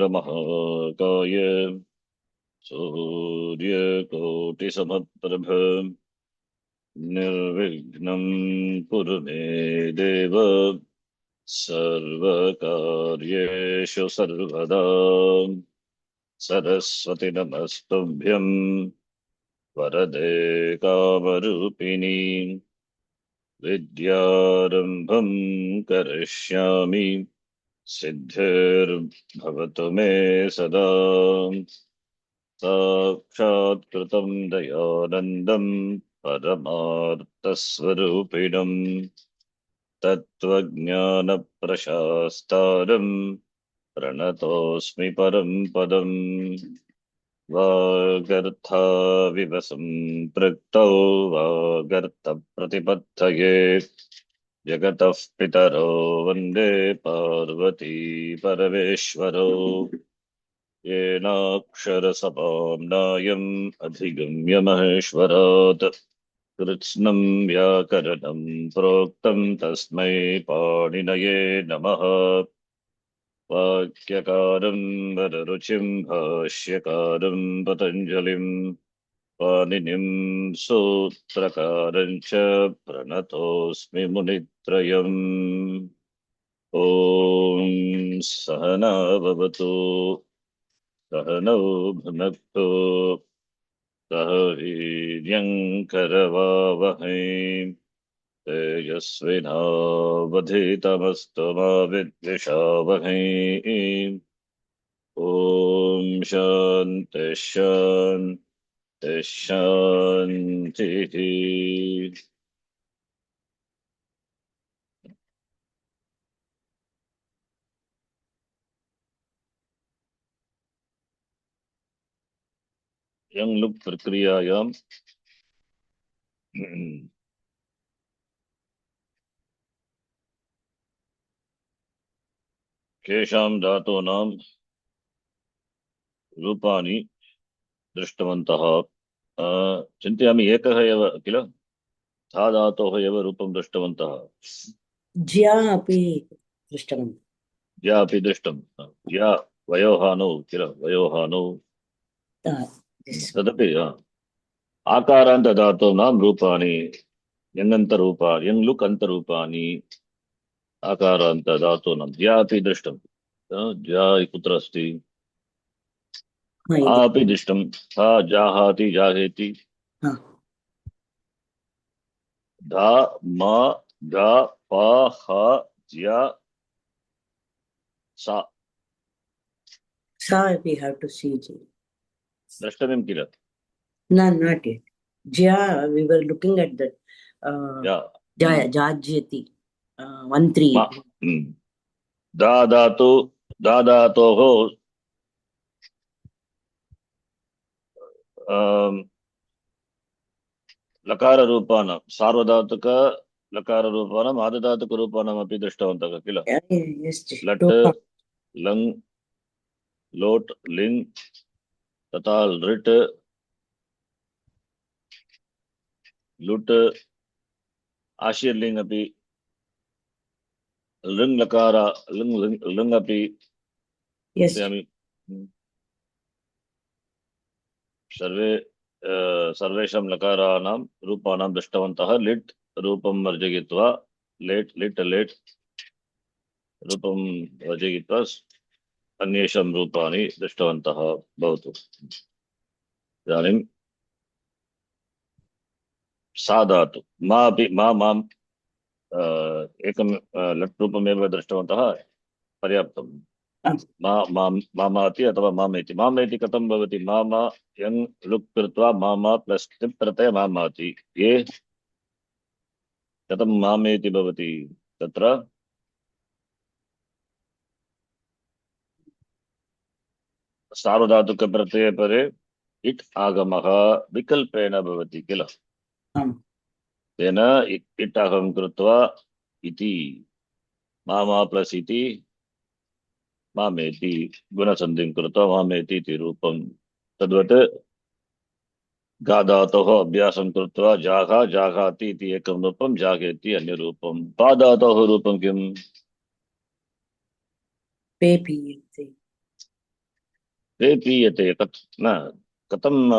वक्रतुण्डमहाकाय सूर्यकोटिसमप्रभ निर्विघ्नं कुरु मे देव सर्वकार्येषु सर्वदा सरस्वती नमस्तुभ्यं वरदे कामरूपिणी विद्यारम्भं करिष्यामि सिद्धिर्भवतु मे सदा साक्षात्कृतं दयानन्दं परमार्थस्वरूपिणम् तत्त्वज्ञानप्रशास्तारं प्रणतोऽस्मि परं पदम् वागर्थाविव सम्पृक्तौ वागर्थप्रतिपत्तये जगतः पितरो वन्दे पार्वती परमेश्वरौ येनाक्षरसमाम्नायम् अधिगम्य महेश्वरात् कृत्स्नं व्याकरणं प्रोक्तं तस्मै पाणिनये नमः वाक्यकारं वररुचिं भाष्यकारं पतञ्जलिं पाणिनिं सूत्रकारं च प्रणतोऽस्मि मुनित्रयम् ॐ सहना भवतु सहनौ भुनक्तु सह वीर्यङ्करवावहै तेजस्विनावधीतमस्तु मा विद्विषावहै ॐ शान्ति शान्ति शान्तिः यंग लुक प्रक्रियायां केषां धातूनां रूपाणि दृष्टवन्तः चिन्तयामि एकः एव किल धा धातोः एव रूपं दृष्टवन्तः ज्या अपि दृष्टवन्तः ज्या अपि दृष्टं ज्या वयोहानौ किल वयोहानौ तदपि आकारान्त धातूनां रूपाणि यङन्तरूपाणि यङ्लुक् अन्तरूपाणि आकारान्त धातूनां ज्या अपि दृष्टं ज्या कुत्र अस्ति अपि दृष्टं सा जाहाति जाहेति धा मा गा पा हा ज्या सा we have to see द्रष्टव्यं किल no, not yet. Jya, we were looking at that jajyati 1-3 दाधातोः लकाररूपाणां सार्वधातुक लकाररूपाणाम् आर्धधातुकरूपाणामपि दृष्टवन्तः किल लट् लङ् लोट् लिङ् तथा लृट् लुट् आशीर्लिङ् अपि लृङ् लकार लृङ् अपि सर्वेषां लकाराणां रूपाणां दृष्टवन्तः लिट् रूपं वर्जयित्वा लेट् लिट् लेट् रूपं वर्जयित्वा अन्येषां रूपाणि दृष्टवन्तः भवतु इदानीं सा धातु मा अपि माम् एकं लट् रूपमेव दृष्टवन्तः पर्याप्तं मामाति अथवा मामेति मामेति कथं भवति मामा यङ् लुक् कृत्वा मामा प्लस् तिप् प्रत्यय मामाति ये कथं मामेति भवति तत्र सार्वधातुक प्रत्यये परे इट् आगमः विकल्पेन भवति किल तेन इट् आगमं कृत्वा इति मामा प्लस् इति मामेति गुणसन्धिं कृत्वा मामेति इति रूपं तद्वत् गा धातोः अभ्यासं कृत्वा जागा जागाति इति एकं रूपं जागेति अन्यरूपं पा धातोः रूपं किम् पेपीति ते पीयते न कथं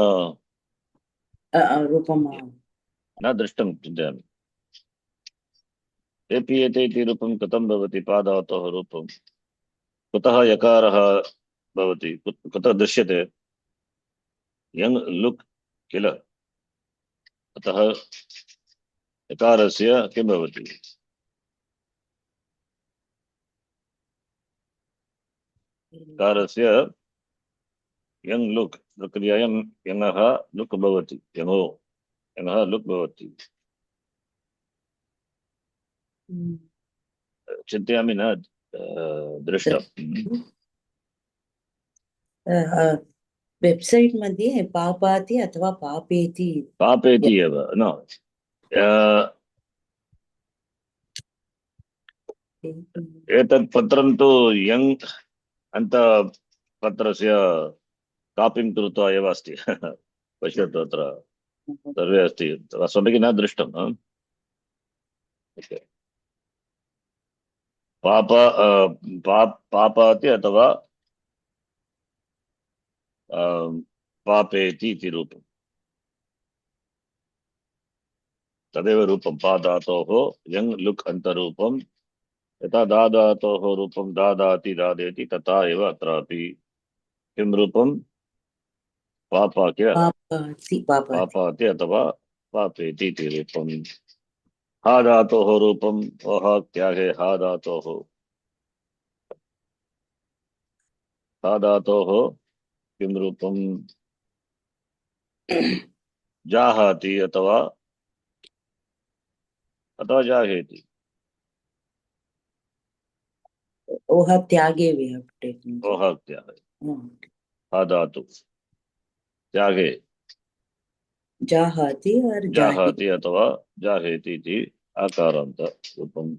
रूपं न दृष्टं चिन्तयामि। ते पीयते इति रूपं कथं भवति पादातोः रूपं कुतः यकारः भवति कुतः दृश्यते यङ् लुक् किल अतः यकारस्य किं भवति यकारस्य यङ् लुक् प्रक्रियायां यङः लुक् भवति यङो यङः लुक् भवति चिन्तयामि न दृष्टम् वेब्सैट् मध्ये पापाति अथवा पापेति पापेति एव न एतत् पत्रं तु यङ् अन्त पत्रस्य कापिं कृत्वा एव अस्ति पश्यतु अत्र सर्वे अस्ति अस्माभिः न दृष्टं पाप पापाति अथवा पापेति इति रूपं तदेव रूपं पादातोः यङ् लुक् अन्तरूपं यथा दादातोः रूपं दादाति दादेति तथा एव अत्रापि किं रूपं पापा किल पापाति अथवा पापेति इति रूपं हा धातोः रूपं वः त्यागे हा धातोः हा धातोः किं रूपं जाहाति अथवा अथवा जाहेति ओह त्यागे we have to take वः त्यागे हा धातु त्यागे जाहाति और जाहाति अथवा जाहेति इति आकारान्त रूपम्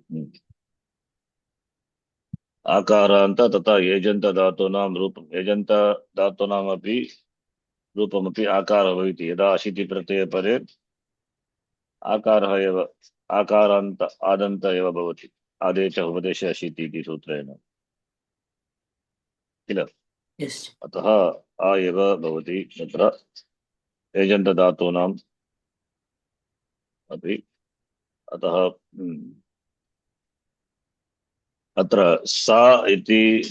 आकारान्त तथा एजन्त धातूनां रूपम् एजन्त धातूनामपि रूपमपि आकारः भवति यदा अशिति प्रत्यये परे आकारः एव आकारान्त आदन्त एव भवति आदेश उपदेश अशिति इति सूत्रेण किल अतः आ एव भवति तत्र एजन्त धातूनाम् अपि अतः अत्र सा इति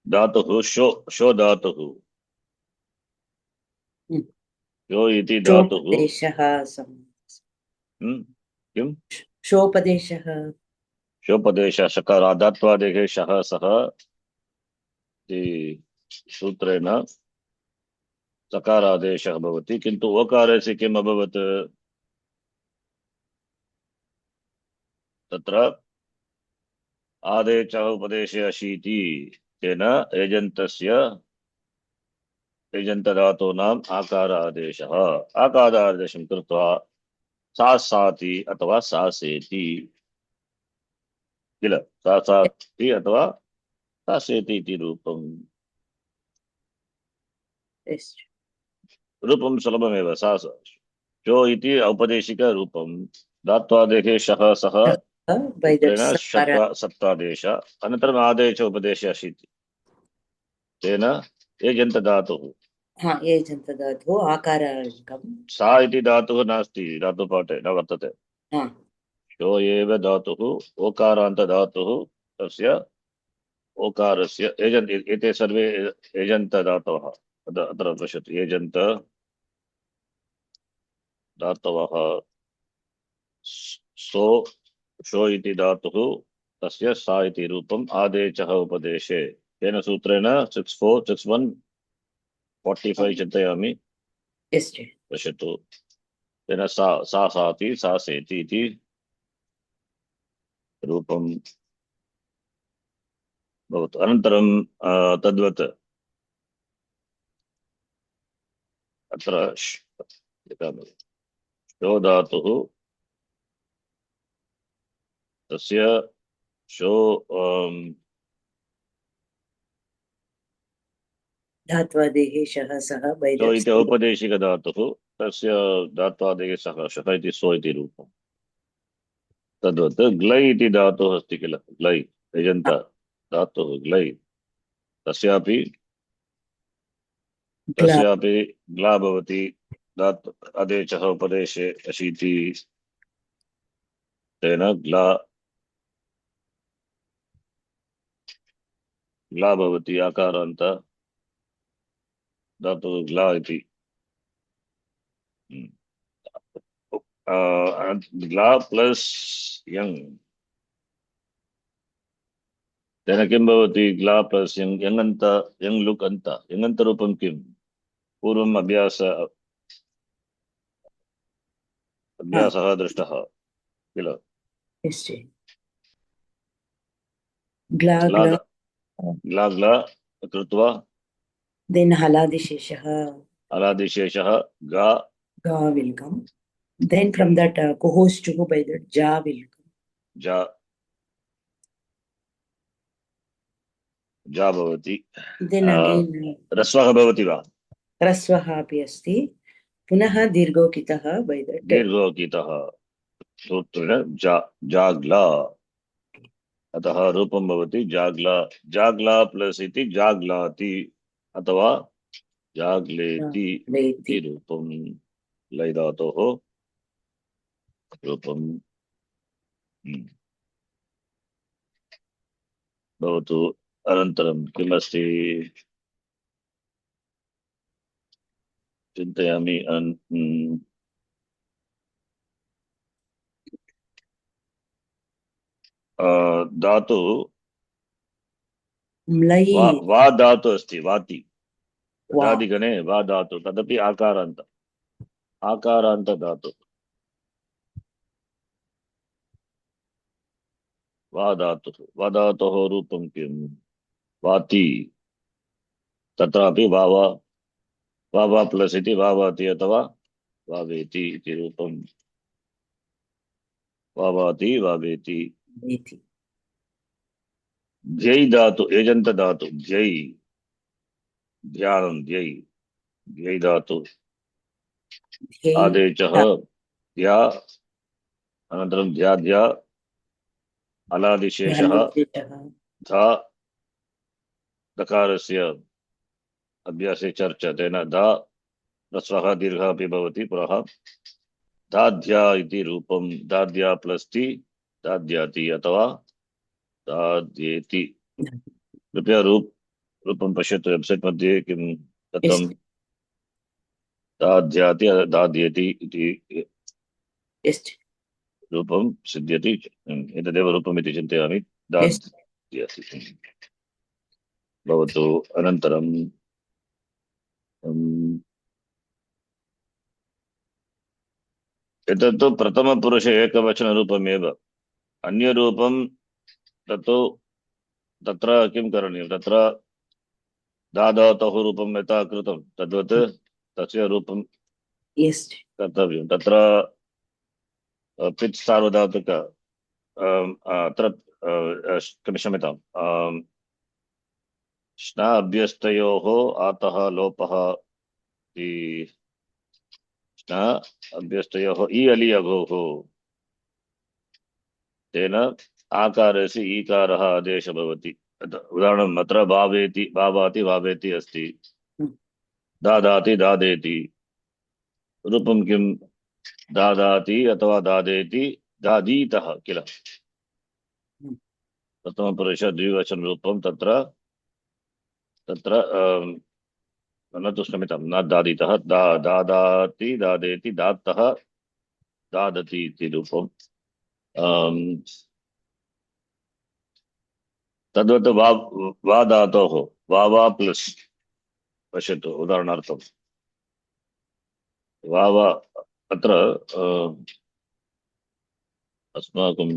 धातुः शो धातुः शो इति धातुः किं शोपदेशः शोपदेशः शकारादात्वादेः शः सः इति सूत्रेण सकारादेशः भवति किन्तु ओकारस्य किम् अभवत् तत्र आदेशः उपदेशे अशीति तेन एजन्तधातूनाम् आकार आदेशः आकारादेशं कृत्वा सा साति अथवा सा सेति किल सा साति अथवा सा सेति इति रूपम् रूपं सुलभमेव सा शो इति औपदेशिकरूपं धात्वादेशे शः सः सप्तादेश अनन्तरम् आदेश उपदेश अशीति तेन एजन्त धातुः सा इति धातुः नास्ति धातुपाठे न वर्तते शो एव धातुः ओकारान्त धातुः तस्य ओकारस्य एजन्त एते सर्वे एजन्त धातवः अत्र पश्यतु एजन्त धातवः शो इति धातुः तस्य सा इति रूपम् आदेशः उपदेशे तेन सूत्रेण 646145 चिन्तयामि पश्यतु तेन सा साति सा सेति इति रूपं भवतु अनन्तरं तद्वत् अत्र शो धातुः तस्य शो धात्वादेः शः सः शो इति औपदेशिकधातुः तस्य धात्वादेः सः शः इति सो इति रूपम् तद्वत् ग्लै इति धातुः अस्ति किल ग्लै यजन्त धातुः ग्लै तस्यापि ग्ला तस्यापि ग्ला भवति धातु आदेशः उपदेशे अशीति तेन ग्ला ग्ला भवति आकारान्त धातु ग्ला इति ग्ला प्लस यङ् तेन किं भवति ग्ला प्लस यङ् यङन्त यङ् लुक् अन्त यङन्तरूपं किं पूर्वम् अभ्यासः दृष्टः किल यस्य ग्ला ग्ला ग्ला ग्ला ग्ला कृत्वा then haladisheshah अलादिशेषः गा ga will come. Then from that kohos to by that ja will come. जा जा भवति Then again रस्वः भवति वा rasvaha api asti. पुनः दीर्घोकितः by that दीर्घोकितः सूत्रेण जा जाग्ला अतः रूपं भवति जाग्ला जाग्ला प्लस इति जाग्लाति अथवा जाग्लेति इति रूपं लय धातोः रूपं भवतु अनन्तरं किमस्ति चिन्तयामि धातु म्लयि वा धातु अस्ति वाति दादिगणे वा धातु तदपि आकारान्त धातु वा धातोः रूपं किं वाति तत्रापि वावा प्लस इति वावाति अथवा वावेति इति रूपं वावाति वावेति इति ध्यै धातु एजन्त धातु ध्यै ध्यानं ध्यै धातु आदेशः ध्या अनन्तरं ध्या अलादिशेषः धा दकारस्य अभ्यासे चर्चा तेन धा ह्रस्वः दीर्घः अपि भवति पुनः दाध्या इति रूपं दाध्या प्लस ति दाध्याति अथवा दाध्येति कृपया रूपं पश्यतु वेब्सैट् मध्ये किं दत्तं दाध्याति दाध्येति इति रूपं सिद्ध्यति एतदेव रूपमिति चिन्तयामि दाध्यति भवतु अनन्तरं एतत्तु प्रथमपुरुषे एकवचनरूपमेव अन्यरूपं तत्तु तत्र किं करणीयं तत्र दाधातोः रूपं यथा कृतं तद्वत् तस्य रूपं कर्तव्यं तत्र पित् सार्वधातुक अत्र क्षम्यतां श्ना अभ्यस्तयोः आतः लोपः श्ना अभ्यस्तयोः इ अलि अघोः तेन आकारस्य ईकारः आदेशः भवति उदाहरणम् अत्र भावेति भावाति भावेति अस्ति दादाति दादेति रूपं किं दादाति अथवा दादेति दादीतः किल प्रथमपुरुष द्विवचन रूपं तत्र न तु क्षम्यतां न दादितः दादाति दादेति दात्तः दादति इति रूपं तद्वत् वा धातोः वावा प्लस् पश्यतु उदाहरणार्थं वावा अत्र अस्माकं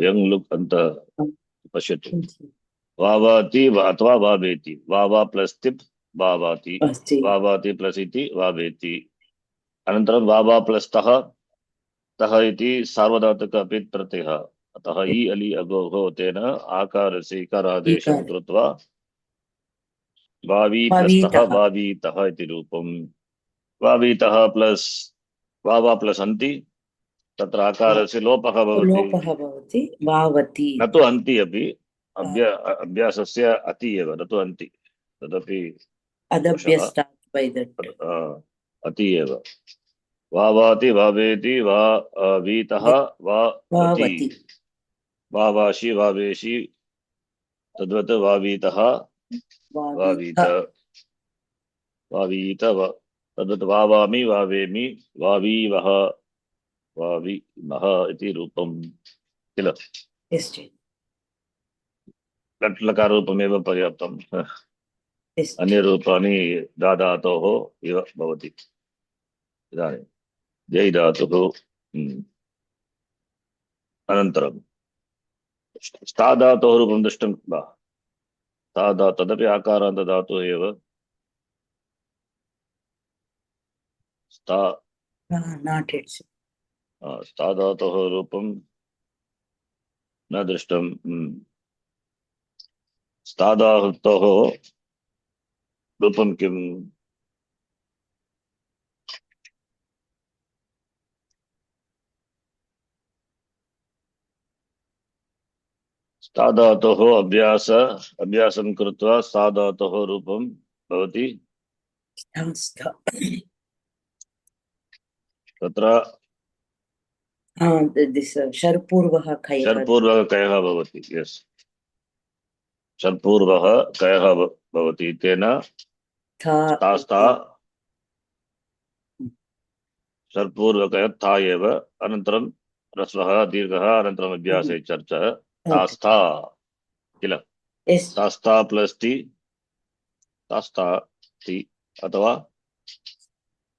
यङ् लुक् अन्त पश्यतु वावाति अथवा वावेति वावा प्लस् तिप् वावाति वावाति प्लस् इति वावेति अनन्तरं वावा प्लस् तः इति सार्वधातुक अपित् प्रत्ययः अतः इ अलि अगोः तेन आकारस्य इकारादेशं कृत्वा वावीतस्तः वावीतः इति रूपं वावीतः प्लस् वावा प्लस् अन्ति तत्र आकारस्य लोपः भवति वावति न तु अन्ति अपि अभ्यासस्य अति एव न तु अन्ति तदपि दोषः Adabhyastat by that. अति एव वावाति वावेति वा वीतः वावति Vavati. वावाशि वावेशि तद्वत् वावीतः वावीत Vavita. वावीत तद्वत् वावामि वावेमि वावीवः वावीमः इति रूपं किल Yes, Ji. लट् लकाररूपमेव पर्याप्तं Yes. अन्यरूपाणि दाधातोः इव भवति इदानीं जै धातुः अनन्तरं स्था धातोः रूपं दृष्टं वा तदपि आकारान्तधातुः एव स्था Not yet. Sir. स्था धातोः रूपं न दृष्टं स्था धातोः रूपं किम् स्था धातोः अभ्यासं कृत्वा स्था धातोः रूपं भवति Stha. तत्र This Sharpurvah Kayah. षट्पूर्वः कयः भवति यस् षट्पूर्वः कयः भवति तेन Tha. तास्ता षट्पूर्वकः था एव अनन्तरं ह्रस्वः दीर्घः अनन्तरम् अभ्यासे चर्चा तास्था किल Yes. तास्था प्लस् ति तास्था ति अथवा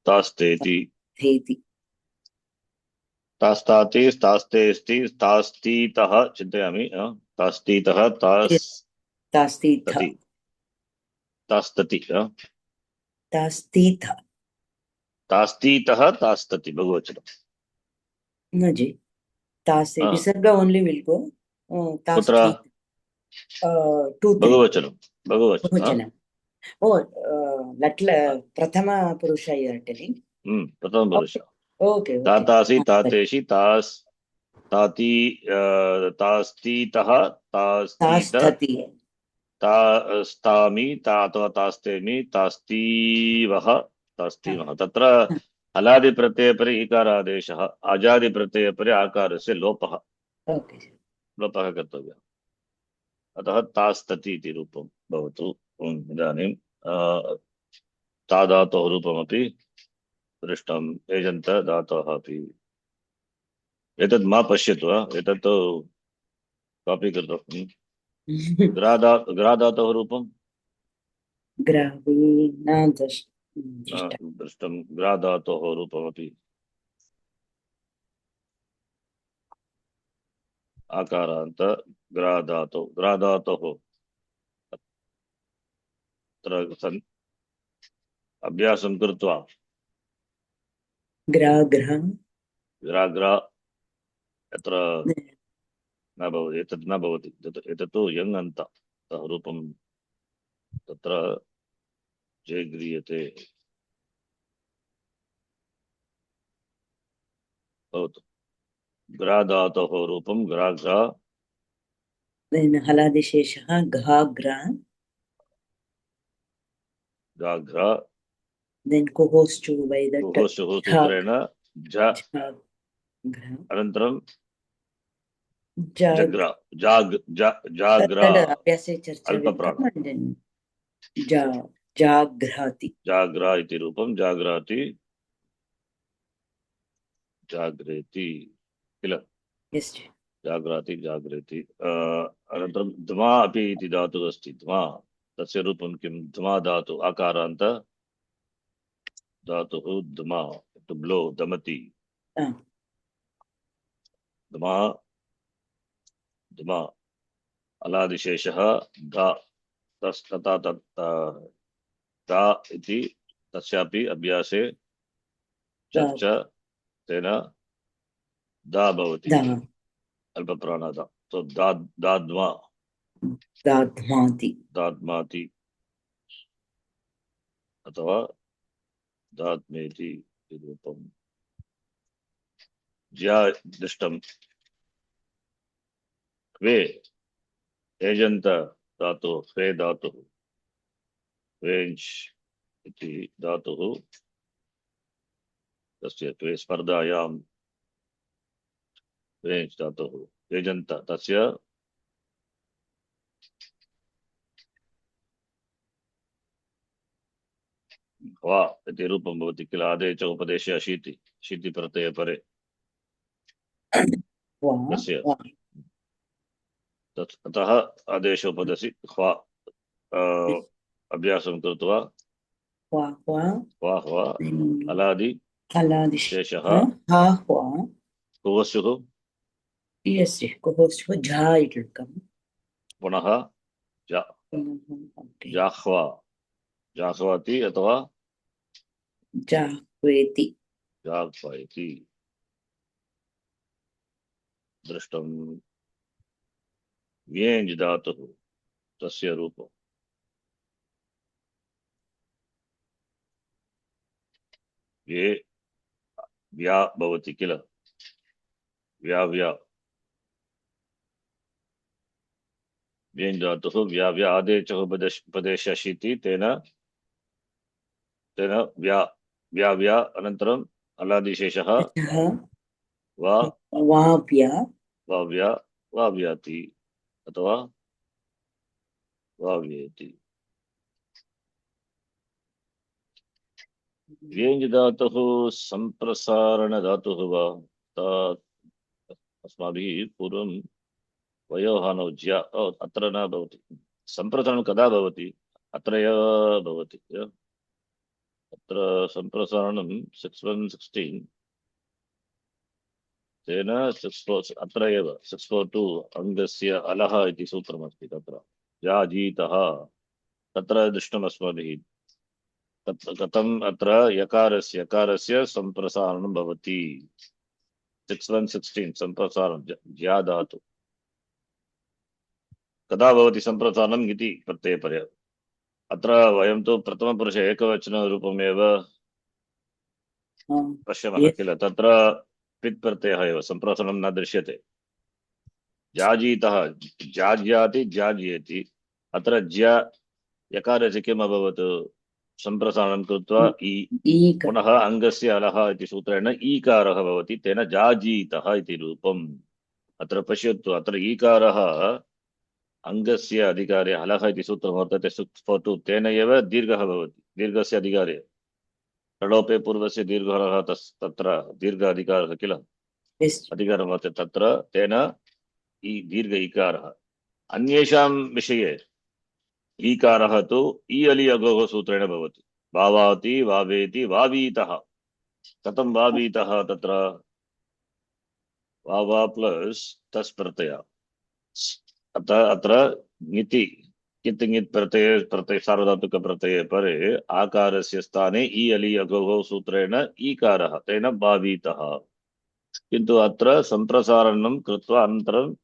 तास्तेति Theti. तास्ताति तास्तेस्ति तास्तीतः चिन्तयामि तास्तीतः तास्तति Tastitha. तास्तति Tastitha. तास्तीतः तास्तति बहुवचनं No, Ji. Tasti. Visarga only will go. कुत्र Tasti. 2, 3. बहुवचनं बहुवचनं Bahuvachanam. Oh, Prathama Purusha you are telling. प्रथमपुरुष Okay. तातासि तातेषि ताति तास्तीतः तास्तीत Tasthati. तास्तामि अथवा तास्तेमि तास्तीवः तास्तीमः तत्र हलादिप्रत्ययपरे ईकारादेशः अजादिप्रत्ययपरे आकारस्य लोपः Okay. लोपः कर्तव्यः अतः तास्तति इति रूपं भवतु इदानीं ता धातोः रूपमपि दृष्टम् एजन्त धातोः अपि एतत् मा पश्यतु एतत् कापि कृतम् ग्रा धातोः रूपं Gravina दृष्टं ग्रा धातोः रूपमपि आकारान्त ग्रा धातोः अत्र अभ्यासं कृत्वा Gragra. ग्रा यत्र न भवति एतत् न भवति एतत् तु यङ् अन्त रूपं तत्र जे गृह्यते भवतु ग्रा धातोः रूपं ग्राग्रा Then Haladishesha Ghagra. गाघ्रा Then Kohoschu by that. सूत्रेण अनन्तरं जग्रा जाग्रा अल्पप्राण Jagrati. जाग्रा इति रूपं जाग्राति जाग्रेति किल Yes. जाग्राति जाग्रेति अनन्तरं ध्मा अपि इति धातुः अस्ति ध्मा तस्य रूपं किं ध्मा धातु आकारान्त धातुः ध्मा टु ब्लो दमति ध्मा ध्मा अलादिशेषः धा तथा धा इति तस्यापि अभ्यासे चर्चा तेन दा भवति अल्पप्राणदा तो दाद्मा दाद्माति अथवा दाद्मेति रूपं ज्या दृष्टं क्वे एजन्त धातुः वे धातुः वेञ्च् इति धातुः तस्य त्वे स्पर्धायां वेञ्च् धातुः एजन्त तस्य वा इति रूपं भवति किल आदे च उपदेशे अशीति शीति प्रत्यये परे वा तस्य वा अतः आदेशोपदसि ह्वा अभ्यासं कृत्वा वा वा वा ह्वा अलादि हलादिश शेषः हा ह्वा कुवस्युः yes कुहोस्युः Jha it will come पुनः जा okay जाह्वा जाह्वाति अथवा जाह्वेति जाह्वा इति दृष्टं व्येञ् धातुः तस्य रूपं ये व्या भवति किल व्या व्येञ् धातुः व्या आदेशः उपदेशशीति तेन व्या अनन्तरम् अलादिशेषः वा वाव्या वाव्या वाव्याति अथवा वाव्येति व्येञ् धातुः सम्प्रसारण धातुः वा अस्माभिः पूर्वं वयोहानौ ज्या अत्र न भवति सम्प्रसारणं कदा भवति अत्र एव भवति अत्र सम्प्रसारणं 6116 तेन 64 अत्र एव 642 अङ्गस्य अलः इति सूत्रमस्ति तत्र जाजीतः तत्र दृष्टम् अस्माभिः तत्र कथम् अत्र यकारस्य सम्प्रसारणं भवति 6116 सम्प्रसारणं ज्या धातु कदा भवति सम्प्रसारणम् इति प्रत्ययपरे अत्र वयं तु प्रथमपुरुषे एकवचनरूपमेव पश्यामः किल तत्र पित् प्रत्ययः एव सम्प्रसारणं न दृश्यते जाजीतः जाज्याति जाज्येति अत्र ज्या यकारस्य किम् अभवत् सम्प्रसारणं कृत्वा पुनः अङ्गस्य अलः इति सूत्रेण ईकारः भवति तेन जाजीतः इति रूपम् अत्र पश्यतु अत्र ईकारः अङ्गस्य अधिकारे अलः इति सूत्रं वर्तते 642 तेन एव दीर्घः भवति दीर्घस्य अधिकारे प्रलोपे पूर्वस्य दीर्घः तत्र दीर्घ अधिकारः किल अधिकारं वर्तते तत्र तेन दीर्घ इकारः अन्येषां विषये ईकारः तु इ अलि अगोः सूत्रेण भवति भावाति वावेति वावीतः कथं वावीतः तत्र वावा प्लस् तस् प्रत्यय अत्र ङिति कित् ङित् प्रत्यय सार्वधातुक प्रत्यये परे आकारस्य स्थाने इ अलि अगोः सूत्रेण ईकारः तेन भावीतः किन्तु अत्र सम्प्रसारणं कृत्वा अनन्तरम्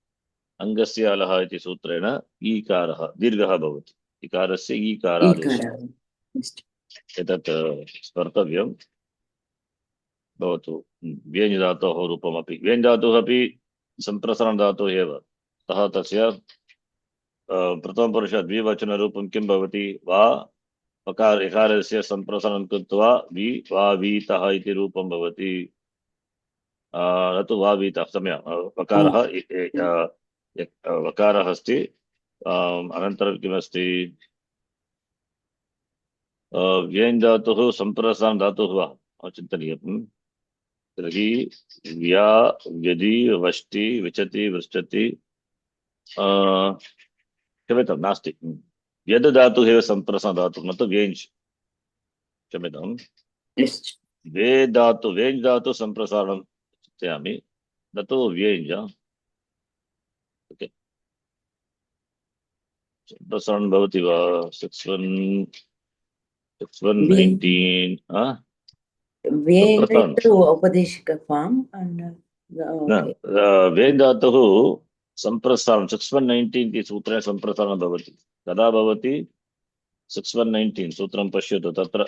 अङ्गस्य अलः इति सूत्रेण ईकारः दीर्घः भवति इकारस्य ईकारादेशः एतत् स्मर्तव्यं भवतु व्यञ् धातोः रूपमपि व्यञ् धातुः अपि सम्प्रसारण धातुः एव अतः तस्य प्रथमपुरुष द्विवचनरूपं किं भवति वा वकार इकारस्य सम्प्रसारणं कृत्वा वि वा वीतः इति रूपं भवति न तु वा वीतः सम्यक् वकारः वकारः अस्ति अनन्तरं किमस्ति व्यञ् धातुः सम्प्रसारण धातुः वा चिन्तनीयं तर्हि व्या व्यदि वष्टि विचति वृष्टति क्षम्यतां नास्ति व्यद् धातुः एव सम्प्रसारण धातुः न तु व्यञ् क्षम्यतां वेञ् धातु सम्प्रसारणं चिन्तयामि न तु व्यञ् ओके सम्प्रसारणं भवति वा 6119 उपदेशिका फार्म् वेञ् धातुः सम्प्रसारणं 6119 इति सूत्रेण सम्प्रसारणं भवति कदा भवति 6119 सूत्रं पश्यतु तत्र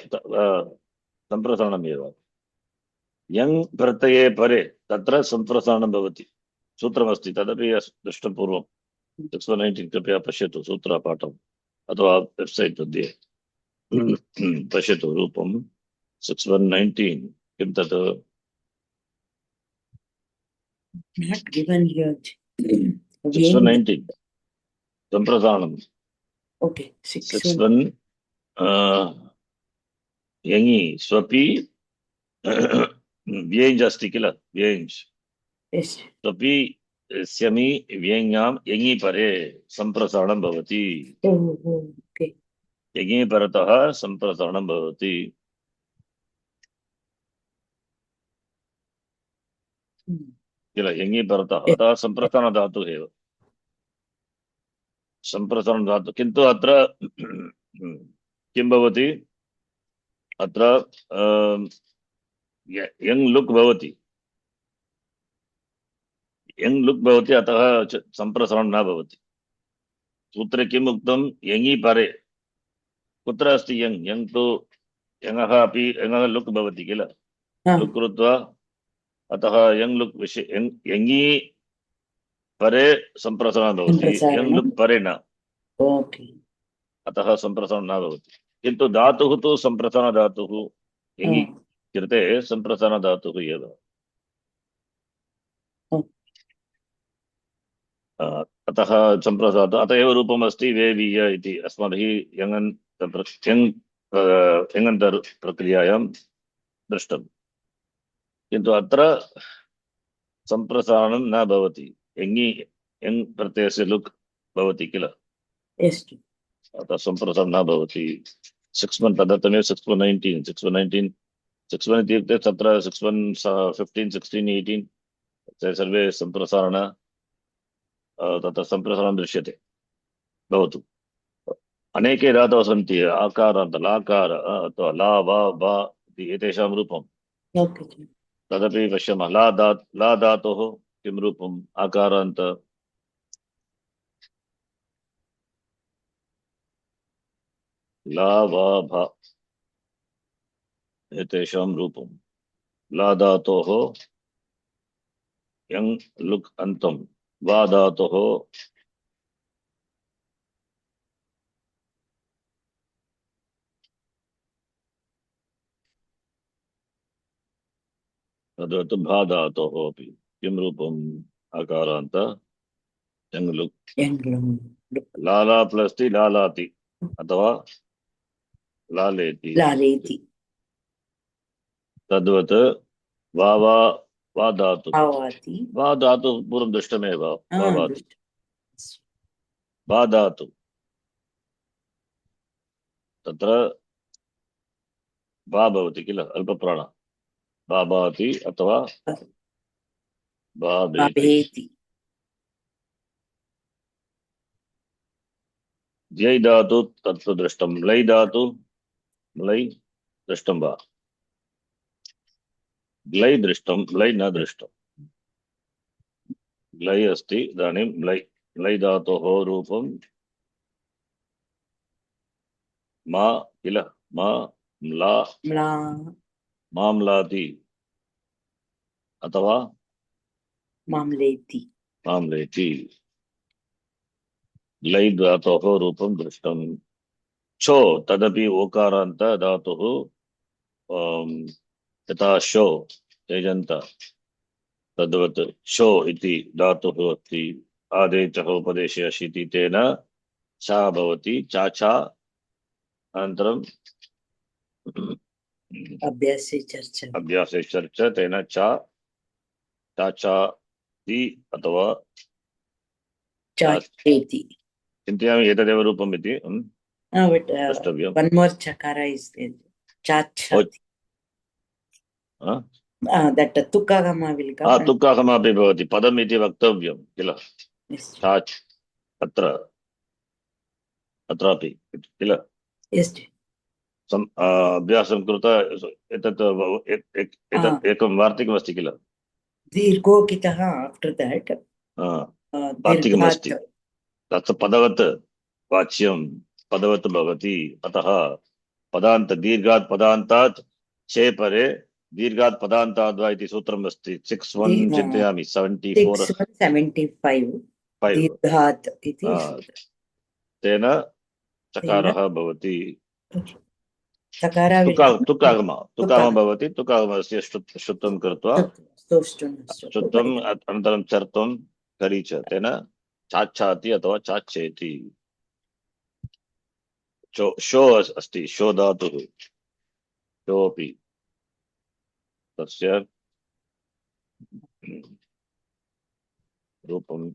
सम्प्रसारणमेव यङ् प्रत्यये परे तत्र सम्प्रसारणं भवति सूत्रमस्ति तदपि दृष्टं पूर्वं 619 कृपया पश्यतु सूत्रपाठम् अथवा वेब्सैट् मध्ये पश्यतु रूपं 6119 किं तत् Not given here. 619 सम्प्रसारणम् Okay, 6 61 यङि स्वपि व्येञ्ज् अस्ति किल व्येञ्ज् Yes. स्वपि स्यमि व्यङ्यां यङि परे सम्प्रसारणं भवति Okay. यङि परतः सम्प्रसारणं भवति किल यङि परतः Yes. अतः सम्प्रसारण धातुः एव सम्प्रसारण धातु किन्तु अत्र किं भवति अत्र यङ् लुक् भवति यङ् लुक् भवति अतः सम्प्रसारणं न भवति सूत्रे किम् उक्तं यङि परे कुत्र अस्ति यङ् यङ् तु यङः अपि यङः लुक् भवति किल लुक् कृत्वा अतः यङ् लुक् विषय यङि परे सम्प्रसारणं भवति यङ् लुक् परे न Okay. अतः सम्प्रसारणं न भवति किन्तु धातुः तु सम्प्रसारण धातुः यङि कृते सम्प्रसारण धातुः एव अतः सम्प्रसाद अत एव रूपम् अस्ति वेवीय इति अस्माभिः यङन्त प्रक्रियायां दृष्टं किन्तु अत्र सम्प्रसारणं न भवति यङि यङ् प्रत्ययस्य लुक् भवति किल Yes. अतः सम्प्रसारणं न भवति 61 तदर्थमेव 6119 6119 61 इत्युक्ते तत्र 6115 16 18 ते सर्वे सम्प्रसारण तत्र सम्प्रसारणं दृश्यते भवतु अनेके धातवः सन्ति आकारान्त लाकार अथवा ला वा बा इति एतेषां रूपं Okay. तदपि पश्यामः ला धातोः किं रूपम् आकारान्त ला वा भा एतेषां रूपं ला धातोः यङ् लुक् अन्तं वा धातोः तद्वत् भा धातोः अपि किं रूपम् आकारान्त यङ् लुक् लाला प्लस्ति लालाति अथवा लालेति Laleti. तद्वत् वा धातु Avati. वा धातु पूर्वं दृष्टमेव भावाति वा धातु तत्र वा भवति किल अल्पप्राण भाति अथवा भावेति Babeti. ज्यै धातु तत्तु दृष्टं लै धातु लै दृष्टं वा ग्लै दृष्टं लै न दृष्टं ग्लै अस्ति इदानीं लै धातोः रूपं मा किल मा म्ला Mla. माम्लाति अथवा Mamleti. माम्लेति लै धातोः रूपं दृष्टं छो तदपि ओकारान्त धातुः यथा शो यजन्त तद्वत् शो इति धातुः अस्ति आदेशः उपदेशे अशीति तेन चा भवति चाचा अनन्तरं Abhyase charcha. अभ्यासे चर्च तेन चा चाचा अथवा Chacheti. चिन्तयामि एतदेव रूपम् इति But द्रष्टव्यम् one more chakara is there. Chachati. That tukagama will come. तुक्कागमपि भवति पदम् इति वक्तव्यं किल Yes. चाच् अत्रापि किल Yes. अभ्यासं कृत्वा एतत् एकं वार्तिकमस्ति किल Dirghokitaha after that. वार्तिकमस्ति तत् पदवत् वाच्यं पदवत् भवति अतः पदान्त दीर्घात् पदान्तात् चे परे दीर्घात् पदान्ताद् वा इति सूत्रम् अस्ति 61 चिन्तयामि 74 675 5 दीर्घात् इति तेन चकारः भवति चकाराविरामः तुकागम भवति तुकागमस्य श्रुत्वं कृत्वा श्रुत्वम् अनन्तरं चर्त्वं करि च तेन चाच्छाति अथवा चाच्छेति शो अस्ति शो धातुः शोऽपि तस्य रूपं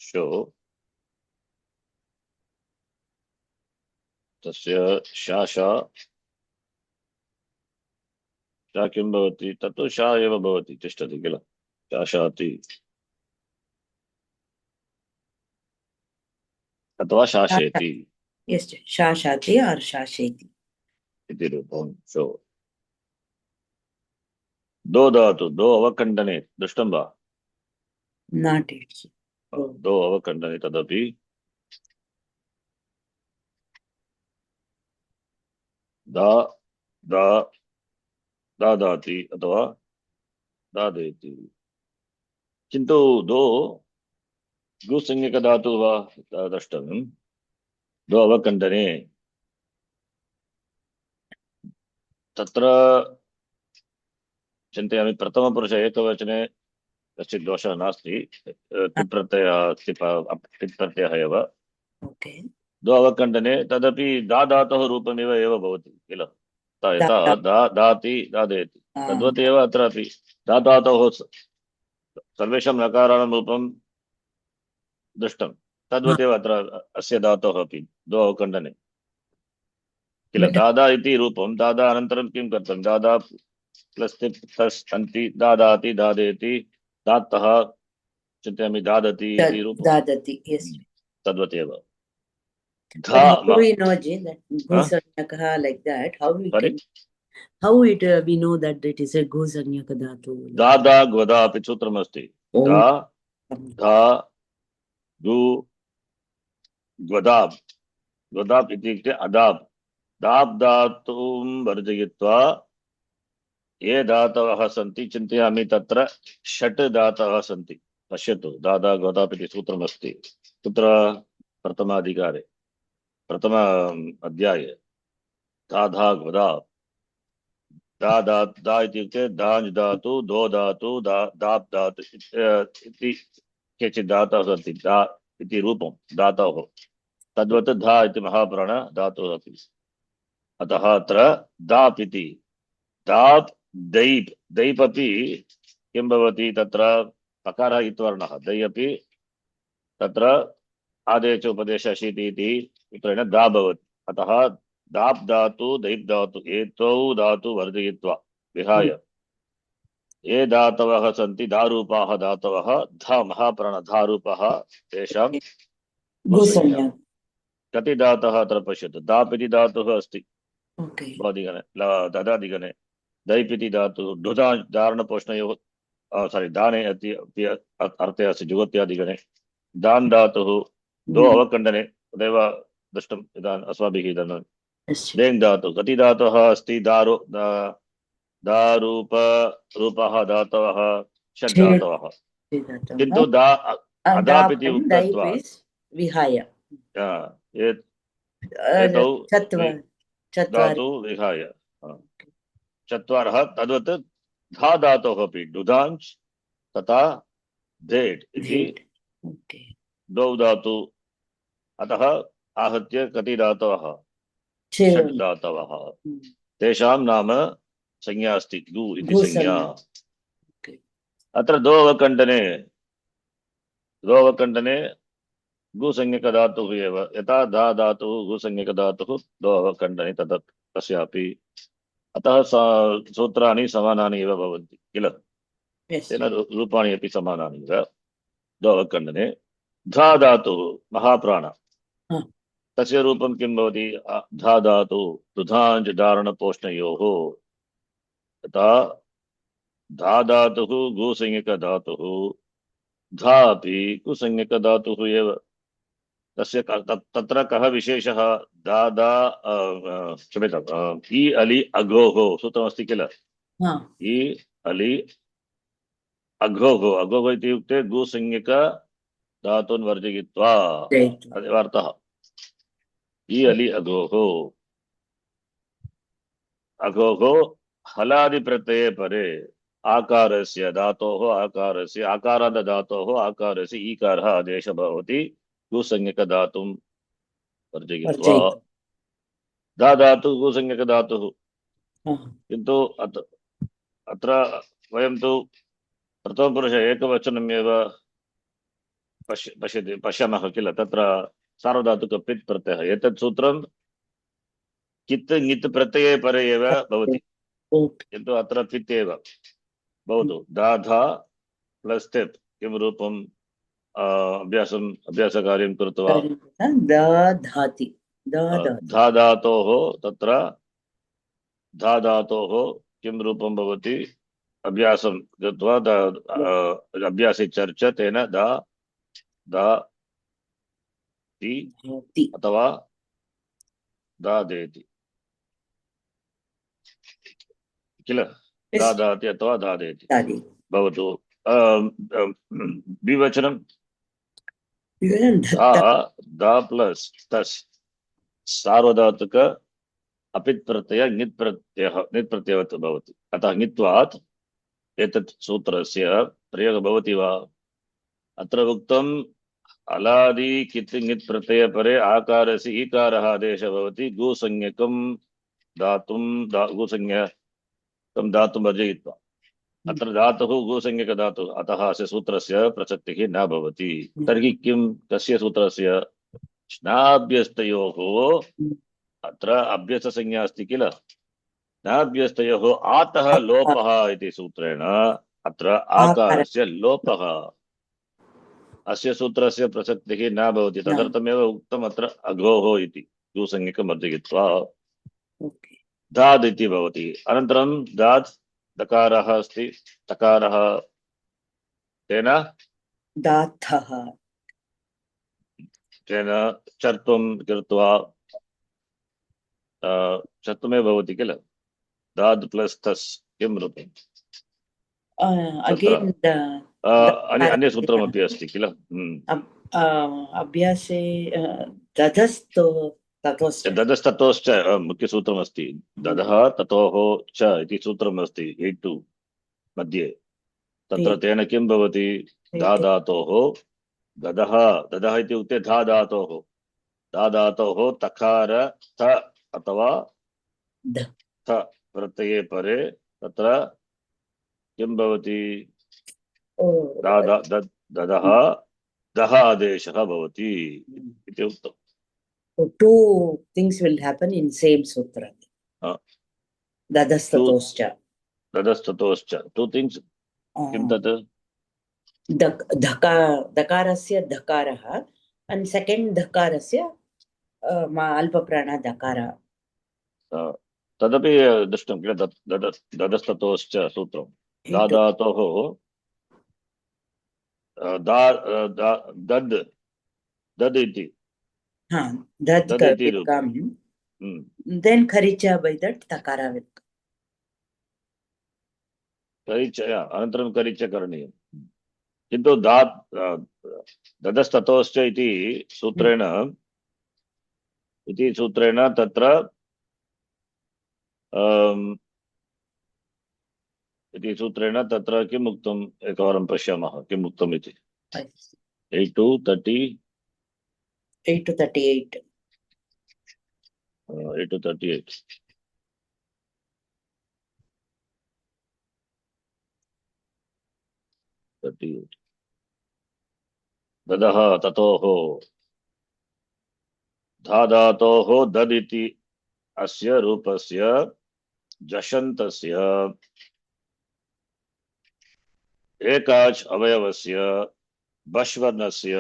शो तस्य शा किं भवति तत्तु शा एव भवति तिष्ठति किल शाशाति अथवा शासेति शाशाति और शासेति इति रूपं शो दो धातु दो अवकण्डने दृष्टं वा not it दो अवकण्डने तदपि दा दा दादाति अथवा दादेति किन्तु दो गुसंज्ञक धातु वा द्रष्टव्यं दो अवकण्डने तत्र चिन्तयामि प्रथमपुरुष एकवचने कश्चित् दोषः नास्ति तिप्रत्ययः एव दो अवकण्डने तदपि दाधातोः रूपमेव एव भवति किल यथा दाति दादयति तद्वत् एव अत्रापि दाधातोः सर्वेषां नकाराणां रूपं दृष्टं तद्वत् एव अत्र अस्य धातोः अपि दो अवकण्डने किल दादा इति रूपं दादा अनन्तरं किं कर्तव्यं दादा प्लस् प्लस् अन्ति दादाति दादयति दात्तः चिन्तयामि दादति इति रूपं तद्वत् एव how do we know that gusanyaka like that how we know that it is a gusanyaka dhatu दादा gwada अपि सूत्रमस्ति दा धा गु gwadaab gwadaab इत्युक्ते अदाब दाब धातुं वर्जयित्वा ये धातवः सन्ति चिन्तयामि तत्र षट् धातवः सन्ति पश्यतु दादा gwadaab इति सूत्रमस्ति कुत्र प्रथमाधिकारे प्रथम अध्याये दाधा gwadaab दा इत्युक्ते दाञ् धातु दो धातु दाप् धातु इति केचित् धातवः सन्ति दा इति रूपं धातोः तद्वत् धा इति महाप्राण धातुः अपि अतः अत्र दाप् इति दाप् दैप् दैप् अपि किं भवति तत्र पकारः इत्वर्णः दै अपि तत्र आदेश उपदेश शीति इति सूत्रेण दा भवति अतः दाप् धातु दैप् धातु एतौ धातु वर्जयित्वा विहाय ये धातवः सन्ति धारूपाः धातवः धा महाप्राण धारूपः तेषां गुसंज्ञा कति धातवः अत्र पश्यतु दाप् इति धातुः अस्ति भवदिगणे ददादिगणे दैप् इति धातुः डुधा धारणपोषणयोः सारी दाने अर्थे अस्ति जुगत्यादिगणे दान् धातुः दो अवकण्डने तदेव दृष्टम् इदानीम् अस्माभिः इदानीं देङ् धातुः कति धातवः अस्ति दारूप रूपः धातवः षड् धातवः किन्तु अदाप् इति उक्त्वा विहाय एतौ धातु विहाय चत्वारः तद्वत् धा धातोः अपि डुधांश् तथा धेट् इति द्वौ धातु अतः आहत्य कति धातवः षड् धातवः तेषां नाम संज्ञा अस्ति गु इति संज्ञा अत्र दो अवकण्डने गुसंज्ञक धातुः एव यथा धा धातुः गुसंज्ञक धातुः दो अवकण्डने तस्यापि अतः सूत्राणि समानानि एव भवन्ति किल तेन रूपाणि अपि समानानि एव दो अवकण्डने धा धातुः महाप्राण तस्य रूपं किं भवति धा धातुः दुधाञ् धारणपोषणयोः यथा धा धातुः गुसंज्ञक धातुः धा अपि कुसंज्ञक धातुः एव तस्य तत्र कः विशेषः दादा क्षम्यताम् इ अलि अघोः सूत्रमस्ति किल इ अलि अघोः इत्युक्ते गुसंज्ञक धातून् वर्जयित्वा तदेव अर्थः ई अलि अघोः अघोः हलादिप्रत्यये परे आकारस्य धातोः आकारस्य आकारान्त धातोः आकारस्य ईकारः आदेशः भवति गुसंज्ञकधातुं वर्जयित्वा धा धातु गुसंज्ञकधातुः किन्तु अत्र वयं तु प्रथमपुरुष एकवचनमेव पश्यामः किल तत्र सार्वधातुक पित् प्रत्ययः एतत् सूत्रं कित् ङित् प्रत्यये परे एव भवति किन्तु अत्र पित् एव भवतु दाधा प्लस् तिप् किं रूपं अभ्यासकार्यं कृत्वा धा धातोः तत्र धा धातोः किं रूपं भवति अभ्यासं कृत्वा अभ्यासे चर्चा तेन दा दा ति अथवा दादेति किल दादाति अथवा दादेति भवतु द्विवचनं दा प्लस् तस् सार्वधातुक अपित् प्रत्यय ङित् प्रत्ययवत् भवति अतः ङित्वात् एतत् सूत्रस्य प्रयोगः भवति वा अत्र उक्तम् अलादि कित् ङित् प्रत्यय परे आकारस्य ईकारः आदेशः भवति गुसंज्ञकं धातुं गुसंज्ञकं धातुं वर्जयित्वा अत्र धातुः गुसंज्ञकधातुः अतः अस्य सूत्रस्य प्रसक्तिः न भवति तर्हि किं कस्य सूत्रस्य स्नाभ्यस्तयोः अत्र अभ्यस्तसंज्ञा अस्ति किल स्नाभ्यस्तयोः आतः लोपः इति सूत्रेण अत्र आकारस्य लोपः अस्य सूत्रस्य प्रसक्तिः न भवति तदर्थमेव उक्तम् अत्र अघोः इति गुसंज्ञकं वर्जयित्वा दाद् इति भवति अनन्तरं दाद् दकारः अस्ति तकारः तेन दाथः तेन चर्त्वं कृत्वा चर्त्वमेव भवति किल दाद् प्लस् तस् किं रूपम् अन्य सूत्रमपि अस्ति किल अभ्यासे दधस्ततोश्च मुख्यसूत्रमस्ति दधः ततोः च इति सूत्रमस्ति 8.2 मध्ये तत्र तेन किं भवति धा धातोः दधः दधः इत्युक्ते धा धातोः तकार थ अथवा थ प्रत्यये परे तत्र किं भवति दधः दः आदेशः भवति इति उक्तम् So two things will happen in same sutra. Dadastatoscha. Two things. Kim tat? Dakarasya dakaraha and second dakarasya alpaprana dakara. तदपि दृष्टं किल ददस्ततोश्च सूत्रं दादातोः दद् दद् इति that will come. Then karicha by that takara will come. करिच अनन्तरं करिच करणीयं किन्तु ददस्ततोश्च इति सूत्रेण तत्र इति सूत्रेण तत्र किम् उक्तम् एकवारं पश्यामः किम् उक्तम् इति 8 to 38 8 to 38 ददः ततोः धातोः दद् इति अस्य रूपस्य जषन्तस्य एकाच् अवयवस्य बश्वर्णस्य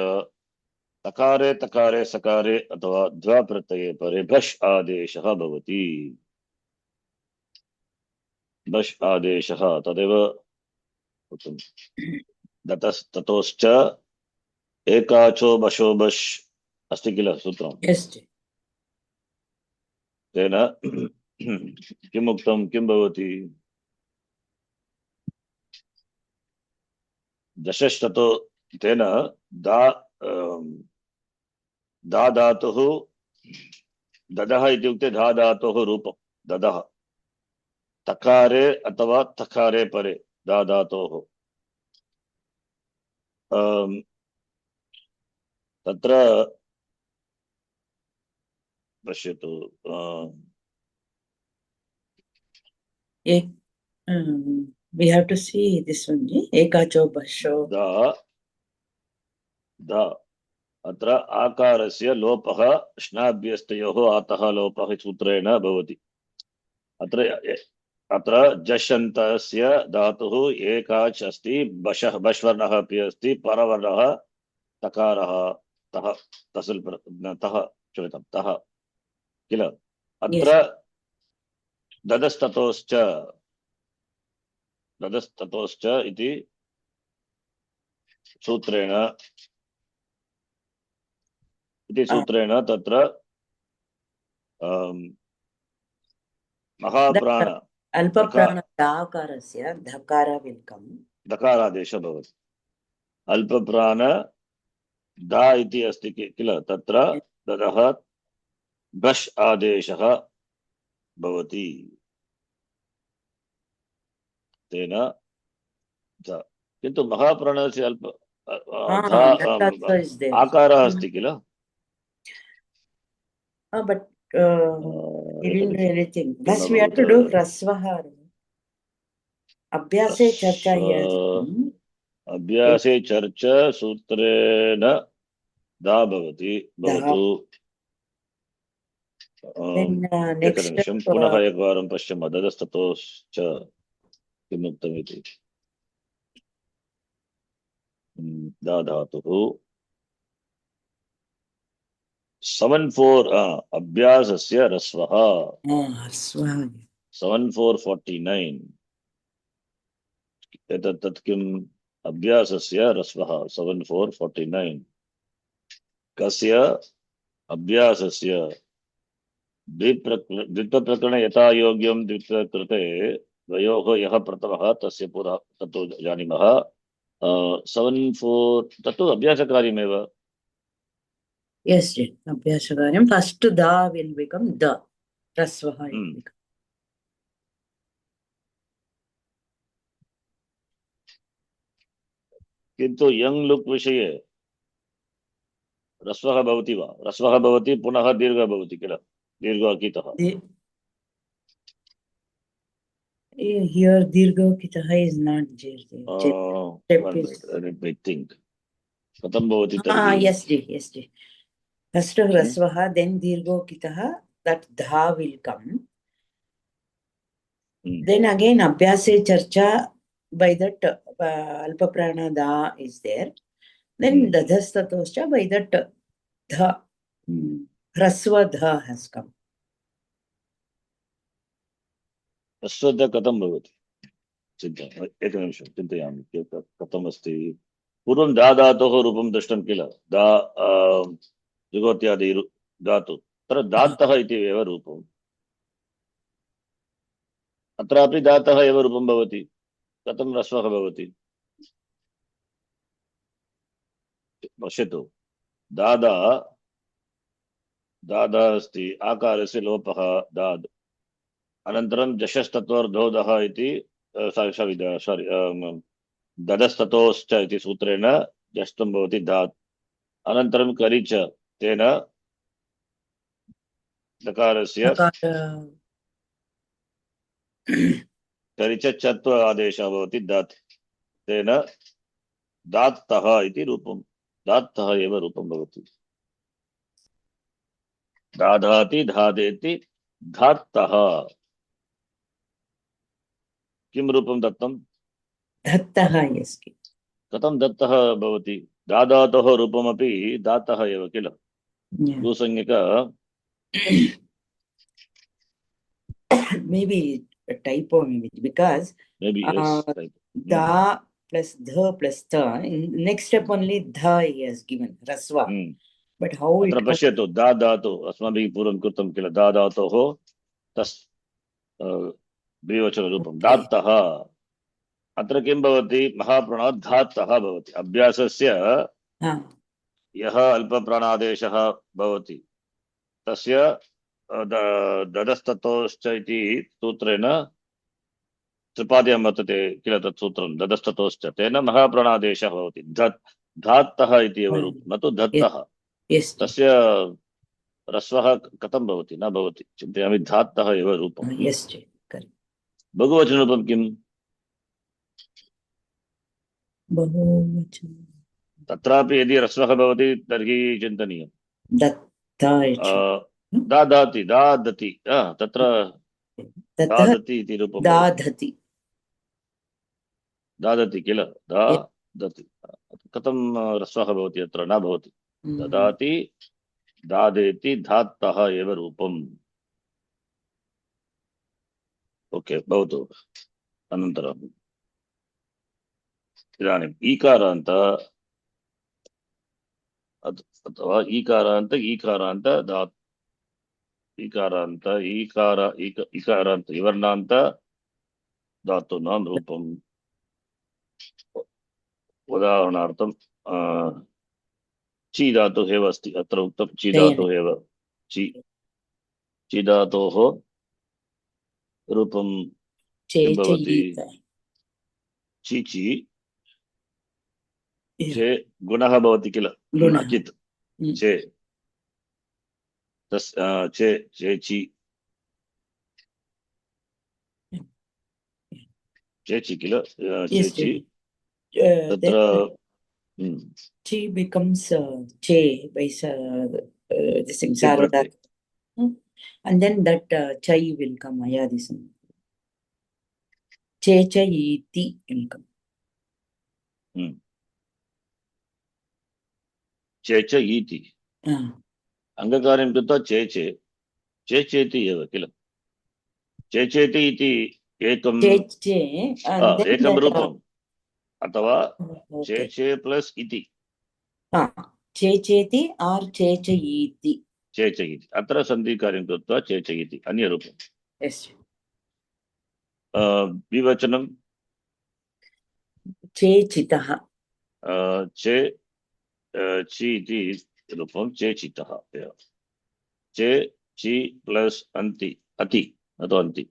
तकारे तकारे सकारे अथवा ध्वा प्रत्यये परे बश् आदेशः भवति बश् आदेशः तदेव ततोश्च एकाचो बशो बश् अस्ति किल सूत्रम् तेन किम् उक्तं किं भवति दशस्ततो तेन धा धातुः ददः इत्युक्ते धा धातोः रूपं ददः तकारे अथवा तकारे परे धा धातोः तत्र पश्यतु we have to see this one. Ekacho basho. दा दा अत्र आकारस्य लोपः श्नाभ्यस्तयोः आतः लोपः सूत्रेण भवति अत्र अत्र जषन्तस्य धातुः एकाच् अस्ति बशः बश्वर्णः अपि अस्ति परवर्णः तकारः तः तसल् तः क्षम्यतां तः किल अत्र ददस्ततोश्च ददस्ततोश्च इति सूत्रेण तत्र महाप्राण अल्पप्राण दाकारस्य धकार विल्कम् दकारादेशः भवति अल्पप्राण दा इति अस्ति किल तत्र ददः बश् आदेशः भवति तेन किन्तु महाप्राणस्य अल्प आकारः अस्ति किल but he didn't do anything. Plus we have to do hrasvaha. Abhyase charcha here. अभ्यासे चर्चा सूत्रेण दा भवति भवतु एकनिमिषं पुनः एकवारं पश्यामः ददस्ततोश्च किम् उक्तमिति दा धातुः 74 अभ्यासस्य ह्रस्वः 7449 एतत् किम् अभ्यासस्य ह्रस्वः 7449 कस्य अभ्यासस्य द्वित्वप्रकरणे यथा योग्यं द्वित्वकृते द्वयोः यः प्रथमः तस्य पुरः तत्तु जानीमः 74 तत्तु अभ्यासकार्यमेव Yes, Abhyasakaryam. First da will become the. Rasvaha will become. किन्तु यङ् लुक् विषये रस्वः भवति वा रस्वः भवति पुनः दीर्घः भवति किल दीर्घोकितः Here दीर्घोकितः is not I think कथं भवति तर्हि yes first hrasvaha then dirghokitah that dha will come then again abhyase charcha by that alpaprana da is there then dadhastatoscha by that dha hrasva dha has come ह्रस्वः कथं भवति चिन्ता एकनिमिषं चिन्तयामि कथम् अस्ति पूर्वं दा धातोः रूपं दृष्टं किल दा जुगोत्यादि धातु तत्र दात्तः इति एव रूपम् अत्रापि दातः एव रूपं भवति कथं ह्रस्वः भवति पश्यतु दादा दादा अस्ति आकारस्य लोपः दाद् अनन्तरं जशस्तत्वर्धोदः इति सारी ददस्ततोश्च इति सूत्रेण जष्टं भवति दात् अनन्तरं करिच तेन दकारस्य करिच चत्व आदेशः भवति दात् तेन दात्तः इति रूपं दात्तः एव रूपं भवति दाधाति धादेति धात्तः किं रूपं दत्तं दत्तः अस्ति कथं दत्तः भवति दादातोः रूपमपि दातः एव किल भूसंज्ञक maybe a typo maybe because maybe yes da plus dha plus tha in next step only dha he has given rasva but how अत्र पश्यतु दा धातु अस्माभिः पूर्वं कृतं किल दा धातोः तस् द्विवचनरूपं दात्तः अत्र किं भवति महाप्राणात् धात्तः भवति अभ्यासस्य यः अल्पप्राणादेशः भवति तस्य ददस्ततोश्च इति सूत्रेण त्रिपाद्यं वर्तते किल तत् सूत्रं ददस्ततोश्च तेन महाप्राणादेशः भवति धात्तः इति एव रूपं न तु दत्तः Yes. तस्य रस्वः कथं भवति न भवति चिन्तयामि धात्तः एव रूपं Yes. Correct. बहुवचनरूपं किम् बहुवचनं तत्रापि यदि रस्वः भवति तर्हि चिन्तनीयं दत्ता दादाति दादति तत्र दत्तः दादति इति रूपं दाधति दादति किल दादति कथं रस्वः भवति अत्र न भवति ददाति दादेति धात्तः एव रूपम् ओके भवतु अनन्तरम् इदानीम् ईकारान्त अथवा ईकारान्त ईकारान्त ईकारान्त ईकारान्त विवर्णान्त धातूनां रूपम् उदाहरणार्थं ची धातुः एव अस्ति अत्र उक्तं ची धातुः एव ची धातोः रूपं किं भवति चीचि चे गुणः भवति किल अकित् चे तस् चे चेचि चेचि किल चेचि तत्र Chi becomes che by this thing Sarvada. And then that chai will come, ayadisam. Che chai iti will come. चे च इति अङ्गकार्यं कृत्वा चे चेति एव किल चे चेति इति एकं एकं रूपम् अथवा चे चे प्लस इति चे चेति आर् चे च इति अत्र सन्धिकार्यं कृत्वा चे च इति अन्यरूपम् विवचनं चेचितः चे ची इति रूपं चेचितः चे ची प्लस अन्ति अति अथवा अन्ति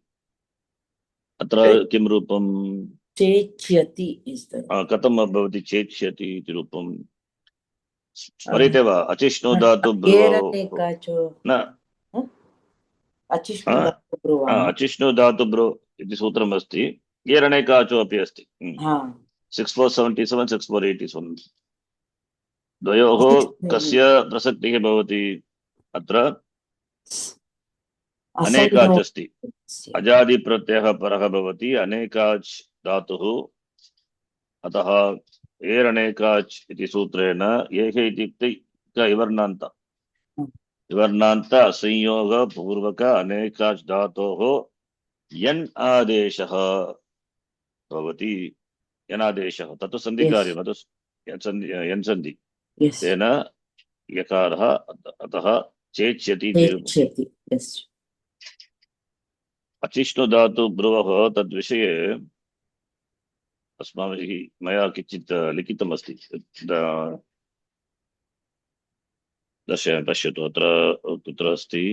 अत्र किं रूपं चेच्यति कथं भवति चेच्यति इति रूपं स्मर्यते वा अचिष्णु धातु न अचिष्णु धातु ब्रो इति सूत्रम् अस्ति एरणेकाचो अपि अस्ति 6477 6487 द्वयोः कस्य प्रसक्तिः भवति अत्र अनेकाच् अस्ति अजादि प्रत्ययः परः भवति अनेकाच् धातुः अतः एरणेकाच् इति सूत्रेण एः इत्युक्ते विवर्णान्त असंयोग पूर्वक अनेकाच् धातोः यन् आदेशः भवति यनादेशः तत् सन्धिकार्यम् यन् सन्धि तेन यकारः अतः चेच्यति अचिष्णु धातु ब्रुवः तद्विषये अस्माभिः मया किञ्चित् लिखितमस्ति दर्शयामि पश्यतु अत्र कुत्र अस्ति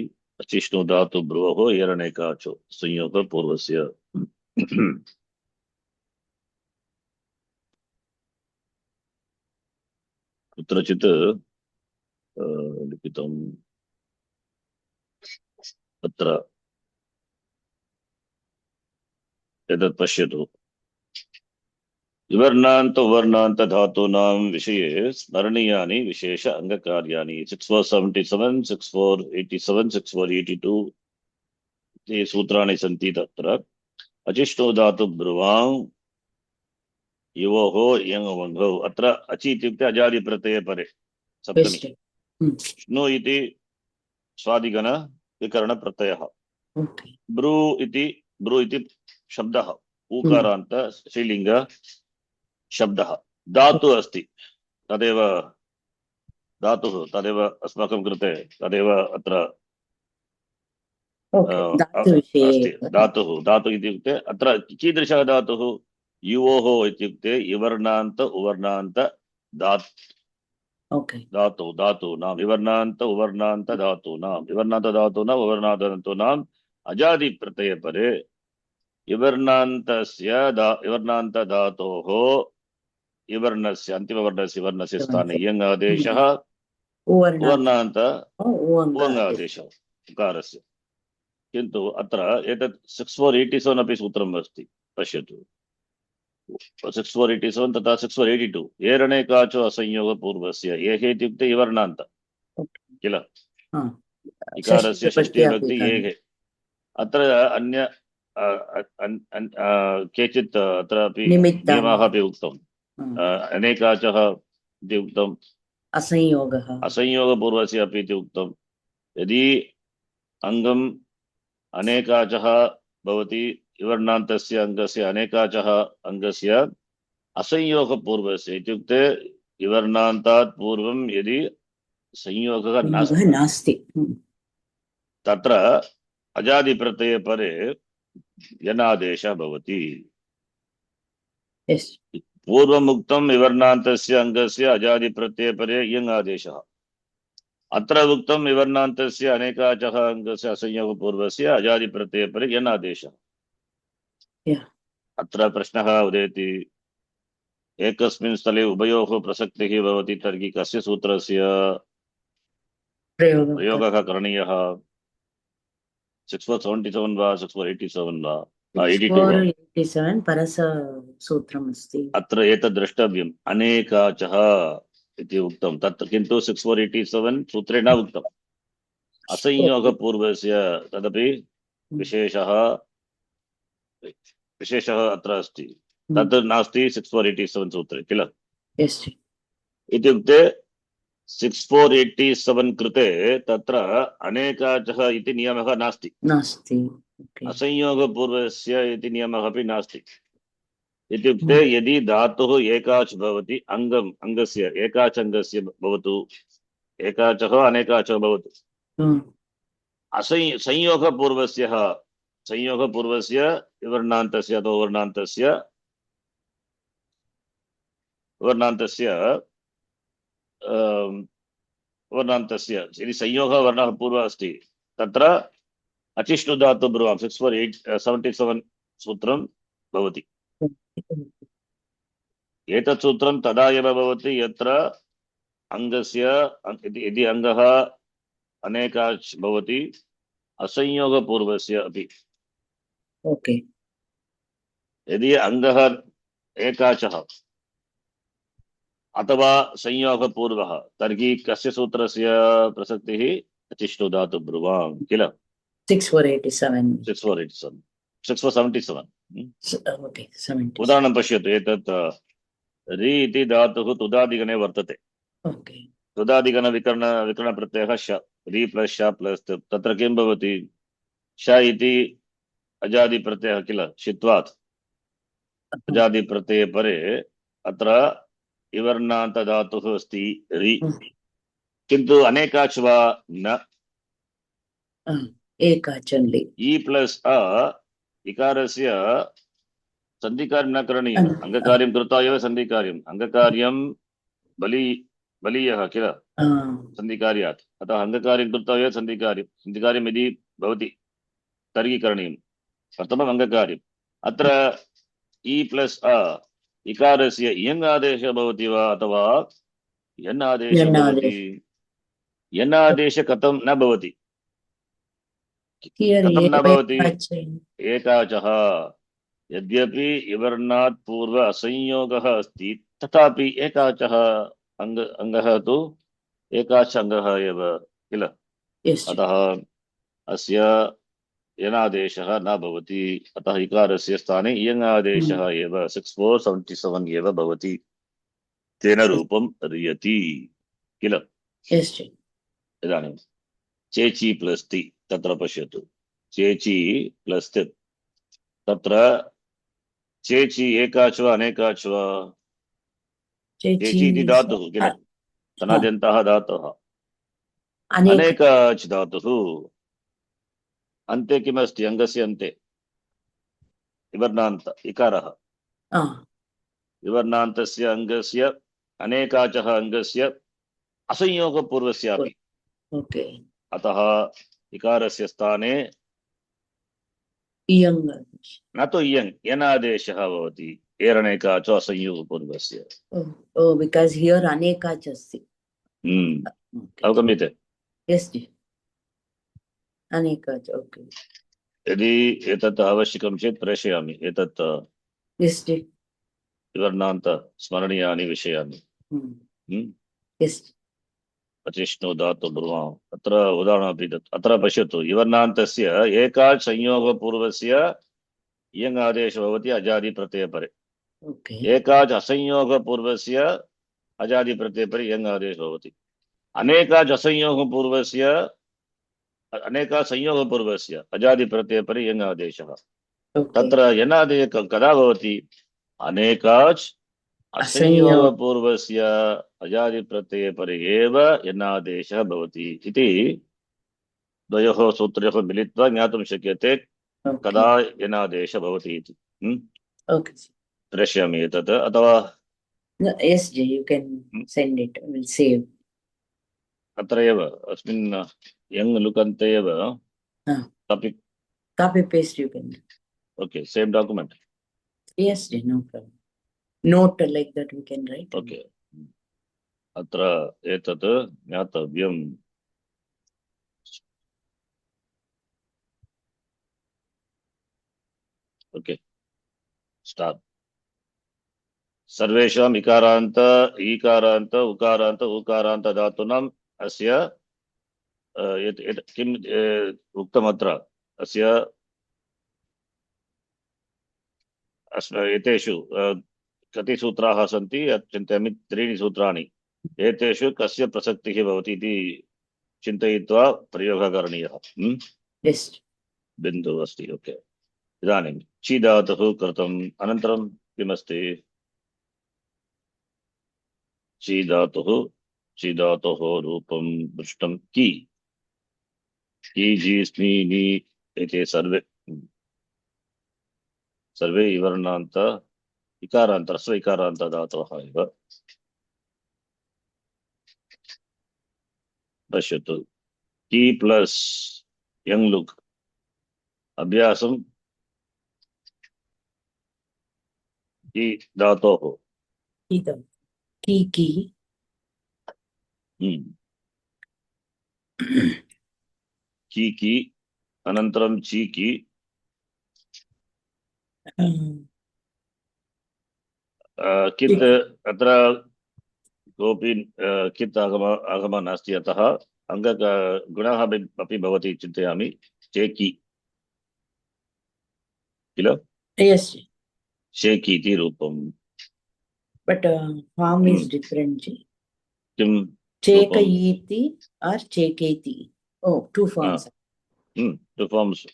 अचिष्णु धातु ब्रुवः एरणेकाचो संयोग पूर्वस्य कुत्रचित् लिखितम् अत्र एतत् पश्यतु विवर्णान्त उवर्णान्त धातूनां विषये स्मरणीयानि विशेष अङ्गकार्याणि 6477 6487 6482 ते सूत्राणि सन्ति तत्र अचिष्णु धातु ब्रुवां युवोः यङवङ्गौ अत्र अचि इत्युक्ते अजादि प्रत्यये परे सप्तमी श्नु इति स्वादिगण विकरण प्रत्ययः ब्रू इति शब्दः ऊकारान्त श्रीलिंग शब्दः धातु अस्ति तदेव धातुः तदेव अस्माकं कृते तदेव अत्र अस्ति धातुः इत्युक्ते अत्र कीदृशः धातुः युवोः इत्युक्ते इवर्णान्त उवर्णान्त Okay. धातूनां विवर्णान्त उवर्णान्त धातूनां अजादि प्रत्यय परे विवर्णान्त धातोः विवर्णस्य अन्तिमवर्णस्य वर्णस्य स्थाने यङ् आदेशः उवर्णान्त उवङ्गादेशः उकारस्य। किन्तु अत्र एतत् 6487 अपि सूत्रम् अस्ति, पश्यतु 6487 तथा 6482 एरणेकाचो असंयोगपूर्वस्य एः इत्युक्ते इवर्णान्त किल इकारस्य षष्ठी विभक्ति एः। अत्र अन्य केचित् अत्रापि नियमाः अपि उक्तम् अनेकाचः इति उक्तम् असंयोगपूर्वस्य अपि इति उक्तम्। यदि अङ्गम् अनेकाचः भवति विवर्णान्तस्य अङ्गस्य अनेकाचः अङ्गस्य असंयोगपूर्वस्य इत्युक्ते विवर्णान्तात् पूर्वं यदि संयोगः नास्ति तत्र अजादिप्रत्यये परे यनादेशः भवति। पूर्वम् उक्तं विवर्णान्तस्य अङ्गस्य अजादिप्रत्यये परे यङ् आदेशः, अत्र उक्तं विवर्णान्तस्य अनेकाचः अङ्गस्य असंयोगपूर्वस्य अजादिप्रत्यये परे यन् आदेशः। अत्र प्रश्नः उदेति एकस्मिन् स्थले उभयोः प्रसक्तिः भवति तर्हि कस्य सूत्रस्य प्रयोगः करणीयः? 6477 वा 6487 वा 8487 परससूत्रम् अस्ति। अत्र एतद् द्रष्टव्यम् अनेकाचः इति उक्तं, तत्र किन्तु 6487 सूत्रे न उक्तम्। असंयोगपूर्वस्य तदपि विशेषः अत्र अस्ति, तत् नास्ति 6487 सूत्रे किल। इत्युक्ते 6487 कृते तत्र अनेकाचः इति नियमः नास्ति, असंयोगपूर्वस्य इति नियमः अपि नास्ति। इत्युक्ते यदि धातुः एकाच् भवति अङ्गस्य एकाच् अङ्गस्य भवतु, एकाचः अनेकाचः भवतु, संयोगपूर्वस्य विवर्णान्तस्य अथवा वर्णान्तस्य यदि संयोगः वर्णः पूर्वः अस्ति तत्र अचिष्णु धातु ब्रुवां 6477 सूत्रं भवति। एतत् सूत्रं तदा एव भवति यत्र अङ्गस्य यदि अङ्गः अनेकाच् भवति असंयोगपूर्वस्य अपि। यदि अङ्गः एकाचः अथवा संयोगपूर्वः तर्हि कस्य सूत्रस्य प्रसक्तिः? अचिष्णु धातु ब्रुवां किल। 6477 उदाहरणं पश्यतु। एतत् रि इति धातुः तुदादिगणे वर्तते। तुदादिगण विकरणप्रत्ययः श, रि प्लस् श प्लस् तत्र किं भवति? श इति अजादिप्रत्ययः किल, शित्वात् अजादिप्रत्यये परे अत्र विवर्णान्त धातुः अस्ति रि, किन्तु अनेकाच् वा न, एकाचन्लि। इ प्लस् अ इकारस्य सन्धिकार्यं न करणीयम्, अङ्गकार्यं कृत्वा एव सन्धिकार्यम्। अङ्गकार्यं बलीयः किल सन्धिकार्यात्, अतः अङ्गकार्यं कृत्वा एव सन्धिकार्यं यदि भवति तर्हि करणीयं। प्रथमम् अङ्गकार्यम्। अत्र इ प्लस् अ इकारस्य यङ् आदेशः भवति वा अथवा यन् आदेशः भवति? यन् आदेशः कथं न भवति? कथं न भवति? एकाचः यद्यपि विवर्णात् पूर्व असंयोगः अस्ति तथापि एकाचः अङ्गः तु एकाच अङ्गः एव किल। अतः अस्य यनादेशः न भवति, अतः इकारस्य स्थाने इयङ् आदेशः एव 6477 एव भवति, तेन रूपं रियति किल। इदानीं चेचि प्लस् ति तत्र पश्यतु। चेचि प्लस् ति तत्र चेचि एकाच् वा अनेकाच् वा? चेचि इति धातुः किल, तनाद्यन्तः धातुः। अनेकाच् धातुः अन्ते किमस्ति? अङ्गस्य अन्ते विवर्णान्त इकारः। विवर्णान्तस्य अङ्गस्य अनेकाचः अङ्गस्य असंयोगपूर्वस्यापि ओके अतः इकारस्य स्थाने इयङ् न तु इयङ् यनादेशः भवति एरनेकाचो असंयोगपूर्वस्य ओ बिकास् हियर् अनेका च अस्ति अवगम्यते यस् जि अनेका च ओके यदि एतत् आवश्यकं चेत् प्रेषयामि एतत् यस् जि विवरणान्त स्मरणीयानि विषयानि यस् अचिष्णु धातु ब्रुवाम् अत्र उदाहरणमपि दत्तं अत्र पश्यतु विवरणान्तस्य एकाच् संयोगपूर्वस्य इयङ् आदेशो भवति अजादिप्रत्ययपरे ओके एकाच् असंयोगपूर्वस्य अजादिप्रत्ययपरे इयङ् आदेशो भवति अनेकाच् असंयोगपूर्वस्य अनेका संयोगपूर्वस्य अजादिप्रत्ययपरे इयङ् आदेशः तत्र यनादेश कदा भवति अनेकाच् असंयोगपूर्वस्य अजादिप्रत्ययपरे एव यनादेशः भवति इति द्वयोः सूत्रयोः मिलित्वा ज्ञातुं शक्यते कदा यनादेशः भवति इति प्रेषयामि एतत् अथवा यस् जि you can send it will save अत्र एव अस्मिन् यङ् लुकन्ते एव copy paste you can okay same document yes jay no problem note like that we can write okay अत्र एतत् ज्ञातव्यम् ओके स्टार्ट सर्वेषाम् इकारान्त ईकारान्त उकारान्त उकारान्त धातूनाम् अस्य किम् उक्तमत्र अस्य एतेषु कति सूत्राः सन्ति चिन्तयामि 3 सूत्राणि एतेषु कस्य प्रसक्तिः भवति इति चिन्तयित्वा प्रयोगः करणीयः yes बिन्दुः अस्ति ओके इदानीं ची धातुः कृतम् अनन्तरं किमस्ति ची धातुः रूपं दृष्टं की जी स्मी नी एते सर्वे विवरणान्त इकारान्त ह्रस्व इकारान्त धातवः एव पश्यतु की प्लस यङ् लुक् अभ्यासं की धातोः की की अनन्तरं चीकी कित् अत्र कोऽपि कित् आगमः नास्ति अतः गुणः अपि भवति चिन्तयामि चेकी किल yes शेकी इति रूपम् but form is different किं chekayiti or cheketi oh two forms two forms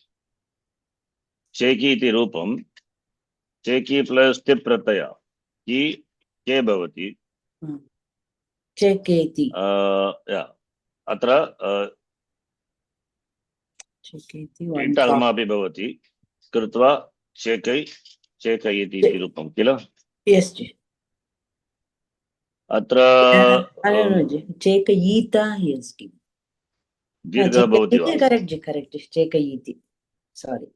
cheeky इति रूपं चेकी प्लस तिप् प्रत्यय की के भवति चेकेति अत्र चेकेति इटागमापि भवति कृत्वा चेकयति इति रूपं किल yes ji अत्र चेकयिता yes ji दीर्घः भवति वा correct ji चेकयिति sorry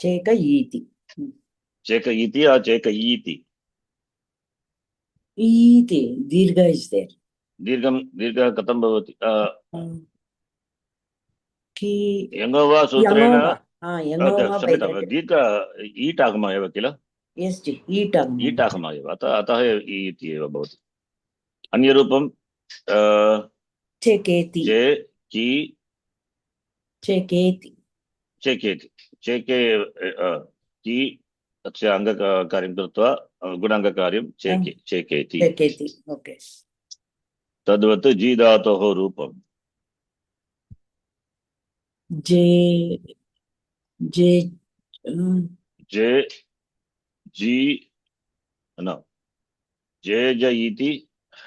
चेकयिति चेकयिति or चेकयीति ईति दीर्घ is there दीर्घः कथं भवति की यङो वा सूत्रेण क्षम्यतां दीर्घ ईट् आगमः एव किल yes ji ईट् आगमः एव अतः इति एव भवति अन्यरूपं चेकेति चेकेति चेके की तस्य अङ्गकार्यं कृत्वा गुणाङ्गकार्यं चेकेति ओके तद्वत् जी धातोः रूपं जे जे जी न जे इति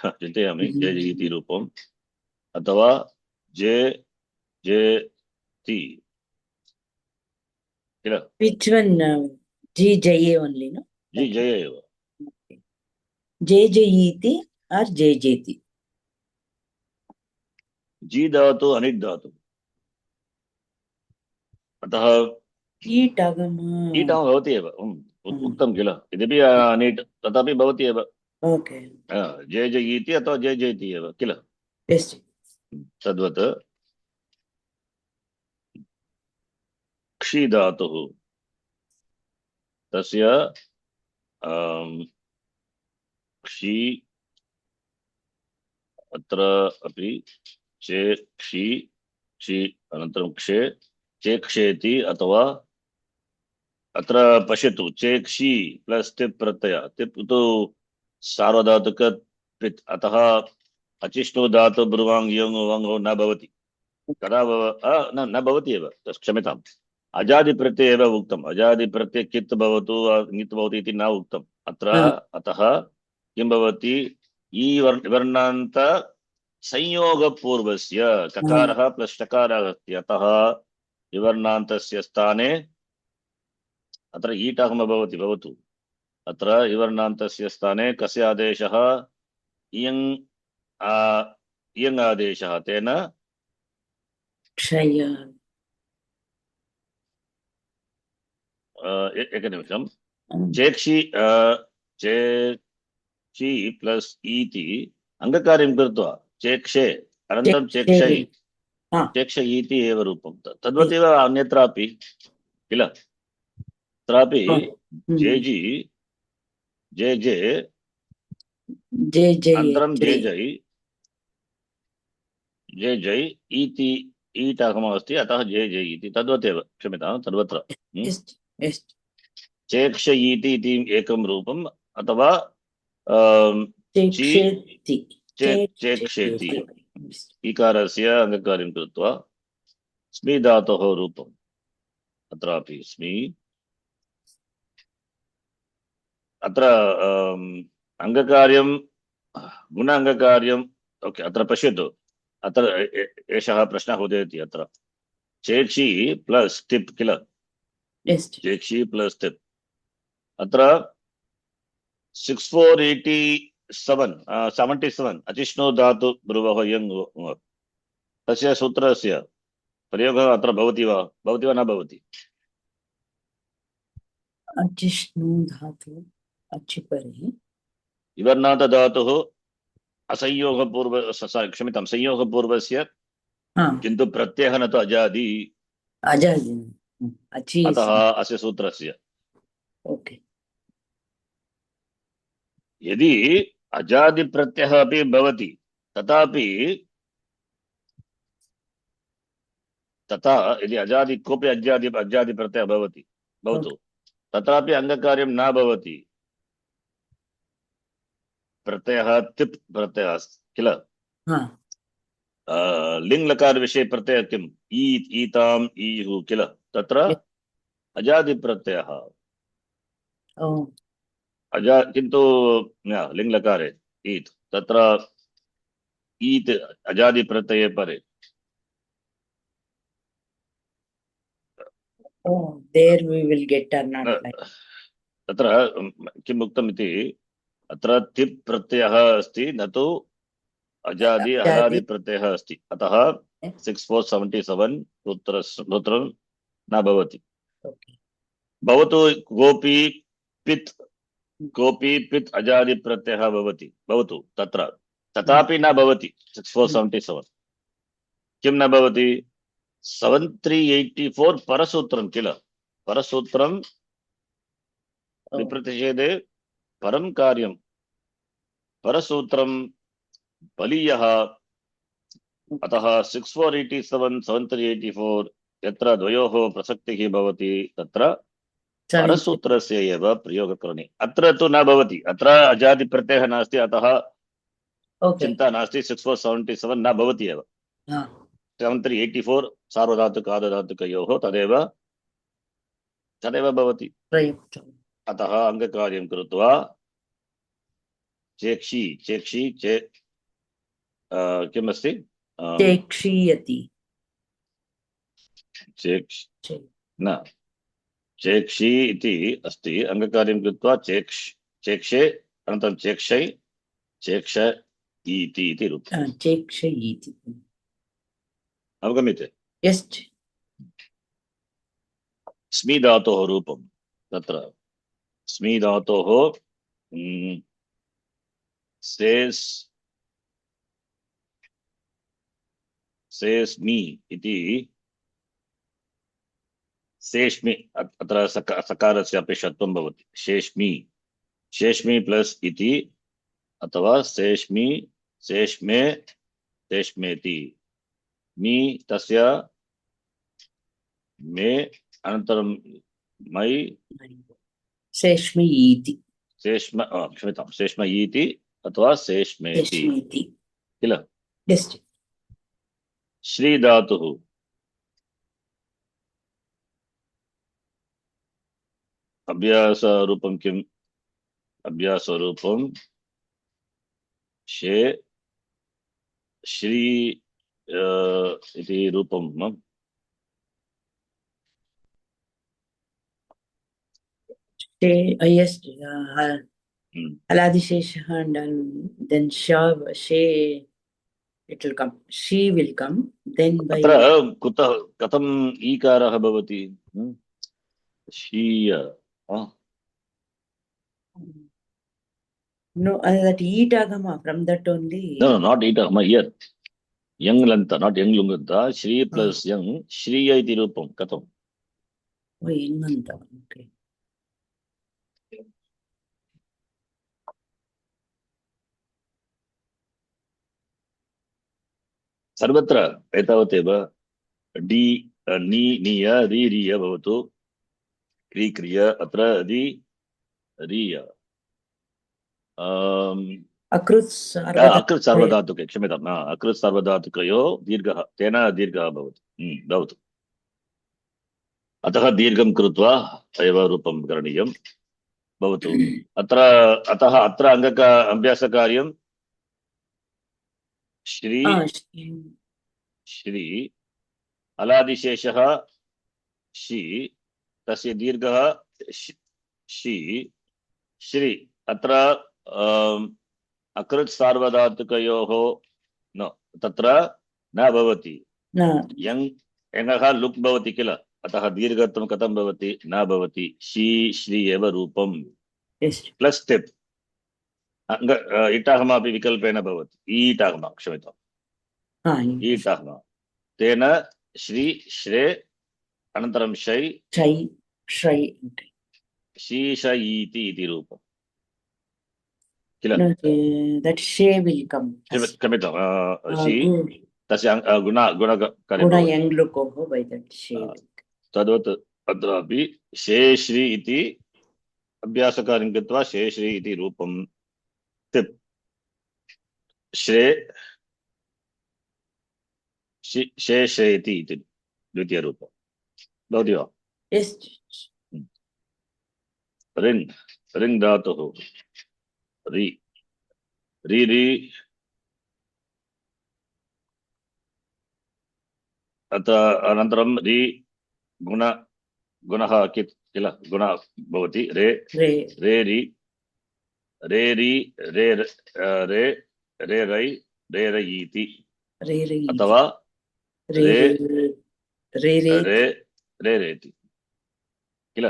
चिन्तयामि जे इति रूपम् अथवा जे ति किल which one ji jaye only no जी जय एव jayiti or jayeti जी धातु अनिट् धातु, अतः ईट् आगम ईटं भवति एव। उक्तं किल, यद्यपि अनिट् तथापि भवति एव। ओके जय जय इति अथवा जय जयति एव किल, यस् तद्वत् क्षि धातुः तस्य क्षि अत्र अपि चे क्षि क्षि अनन्तरं क्षे चेक्षेति अथवा अत्र पश्यतु चेक्षि प्लस् तिप् प्रत्यय, तिप् तु सार्वधातुक पित्, अतः अचिष्णु धातु ब्रुवाङ् यङ् वङ् न भवति। कदा न भवति एव, क्षम्यताम्, अजादि प्रत्यय एव उक्तम्। अजादि प्रत्यय कित् भवतु ङित् भवतु इति न उक्तम् अत्र। अतः किं भवति, ई वर्णान्त संयोगपूर्वस्य ककारः प्लस् टकारः अस्ति, अतः विवर्णान्तस्य स्थाने अत्र ईटागमः भवति। भवतु अत्र विवर्णान्तस्य स्थाने कस्य आदेशः, इयङ् इयङ् आदेशः, तेन क्षय एकनिमिषं, चेक्षि चेक्षि प्लस् इति अङ्गकार्यं कृत्वा चेक्षे अनन्तरं चेक्षै चेक्ष इति एव रूपं, तद्वदेव अन्यत्रापि किल, तत्रापि जेजि जे जे जय जय अनन्तरं जे जै जे जै इति ईटागमः अस्ति, अतः जे जै इति, तद्वदेव, क्षम्यतां, सर्वत्र चेक्ष इति एकं रूपम्, अथवा चेक्षेति चेक्षेति इकारस्य अङ्गकार्यं कृत्वा स्मि धातोः रूपम्, अत्रापि स्मि। अत्र अङ्गकार्यं गुण अङ्गकार्यम्, ओके, अत्र पश्यतु, अत्र एषः प्रश्नः उदेति, अत्र चेक्षि प्लस् टिप् किल, चेक्षि प्लस् टिप्, अत्र 77 अचिष्णु धातु ब्रुवः यङ् तस्य सूत्रस्य प्रयोगः अत्र भवति वा न भवति? अचिष्णु धातु अचिपरि विवर्णान्त धातुः असंयोगपूर्व, क्षम्यतां, संयोगपूर्वस्य, किन्तु प्रत्ययः न तु अजादि, अतः अस्य सूत्रस्य ओके। यदि अजादि प्रत्ययः अपि भवति, तथापि तथा यदि अजादि कोऽपि अजादि प्रत्ययः भवति भवतु, तत्रापि अङ्गकार्यं न भवति। प्रत्ययः तिप् प्रत्ययः किल, लिङ् लकार विषये प्रत्ययः किम्, ईताम् ईयुः किल, तत्र अजादि प्रत्ययः किन्तु लिङ् लकारे ईत्, तत्र ईत् अजादि प्रत्यये परे। there we will get or not like. तत्र किम् उक्तम् इति, अत्र तिप् प्रत्ययः अस्ति, न तु अजादि अजादि प्रत्ययः अस्ति, अतः 6477 सूत्रं न भवति। भवतु कोऽपि पित् अजादि प्रत्ययः भवति, भवतु तत्र, तथापि न भवति 6477। किं न भवति, 7384 परसूत्रं किल, परसूत्रं विप्रतिषेधे परं कार्यं, परसूत्रं बलीयः, अतः 6487 7384 यत्र द्वयोः प्रसक्तिः भवति तत्र परसूत्रस्य एव प्रयोगः करणीयः। अत्र तु न भवति, अत्र अजादि प्रत्ययः नास्ति, अतः चिन्ता नास्ति, 6477 न भवति एव। 7384 सार्वधातुक आर्धधातुकयोः तदेव भवति। अतः अङ्गकार्यं कृत्वा चेक्षि किम् अस्ति, चेक्षीयति न चेक्षि इति अस्ति, अङ्गकार्यं कृत्वा चेक्षे अनन्तरं चेक्षै चेक्ष इति रूपं, चेक्षयीति अवगम्यते? Yes. स्मी धातोः रूपं तत्र स्मी धातोः सेस्मि इति शेष्मि अत्र सकारस्य अपि षत्वं भवति शेष्मि प्लस इति अथवा शेष्मि शेष्मे शेष्मेति मी तस्य मे अनन्तरं मै Seshmi iti. क्षम्यतां शेष्म इति अथवा शेष्मेति किल? Yes. श्री धातुः अभ्यासरूपं किम्? अभ्यासरूपं शे श्री इति रूपं Yes. Aladishesha and then she, it will come. She will come. Then by अत्र कुतः कथम् ईकारः भवति? शीय no, that itagama from that only. No, not itagama here. Young lanta, not young lunganta. Shri plus young. Shriya iti rupam. Katham. Oh, young lanta. Okay. सर्वत्र एतावदेव D नी नीय री रीय भवतु क्री क्रिय अत्र री रीय अकृत् सार्वधातुके क्षम्यताम् अकृत् सार्वधातुकयोः दीर्घः तेन दीर्घः भवति भवतु अतः दीर्घं कृत्वा एव रूपं करणीयं भवतु अतः अत्र अभ्यासकार्यं श्री अलादिशेषः शी तस्य दीर्घः शी श्री अत्र अकृत् सार्वधातुकयोः न तत्र न भवति यङः लुक् भवति किल अतः दीर्घत्वं कथं भवति? न भवति शी श्री एव रूपं प्लस् स्टेप् इटागमा अपि विकल्पेन भवति ईटागमा क्षम्यताम् ईटागमा तेन श्री श्रे अनन्तरं शै शीशयीति इति रूपं किल? that she will come. क्षम्यताम् शी तस्य गुणयङ्लुकोः by that she. तद्वत् अत्रापि शे श्री इति अभ्यासकार्यं कृत्वा शे श्री इति रूपं तिप् श्रे शे श्रे इति द्वितीयरूपं भवति वा? Yes. रिङ् धातुः री री री अनन्तरं री गुणः किल गुणः भवति रे रे री रे री रे रे रे रै रे रयीति अथवा रे रे रे रेति किल?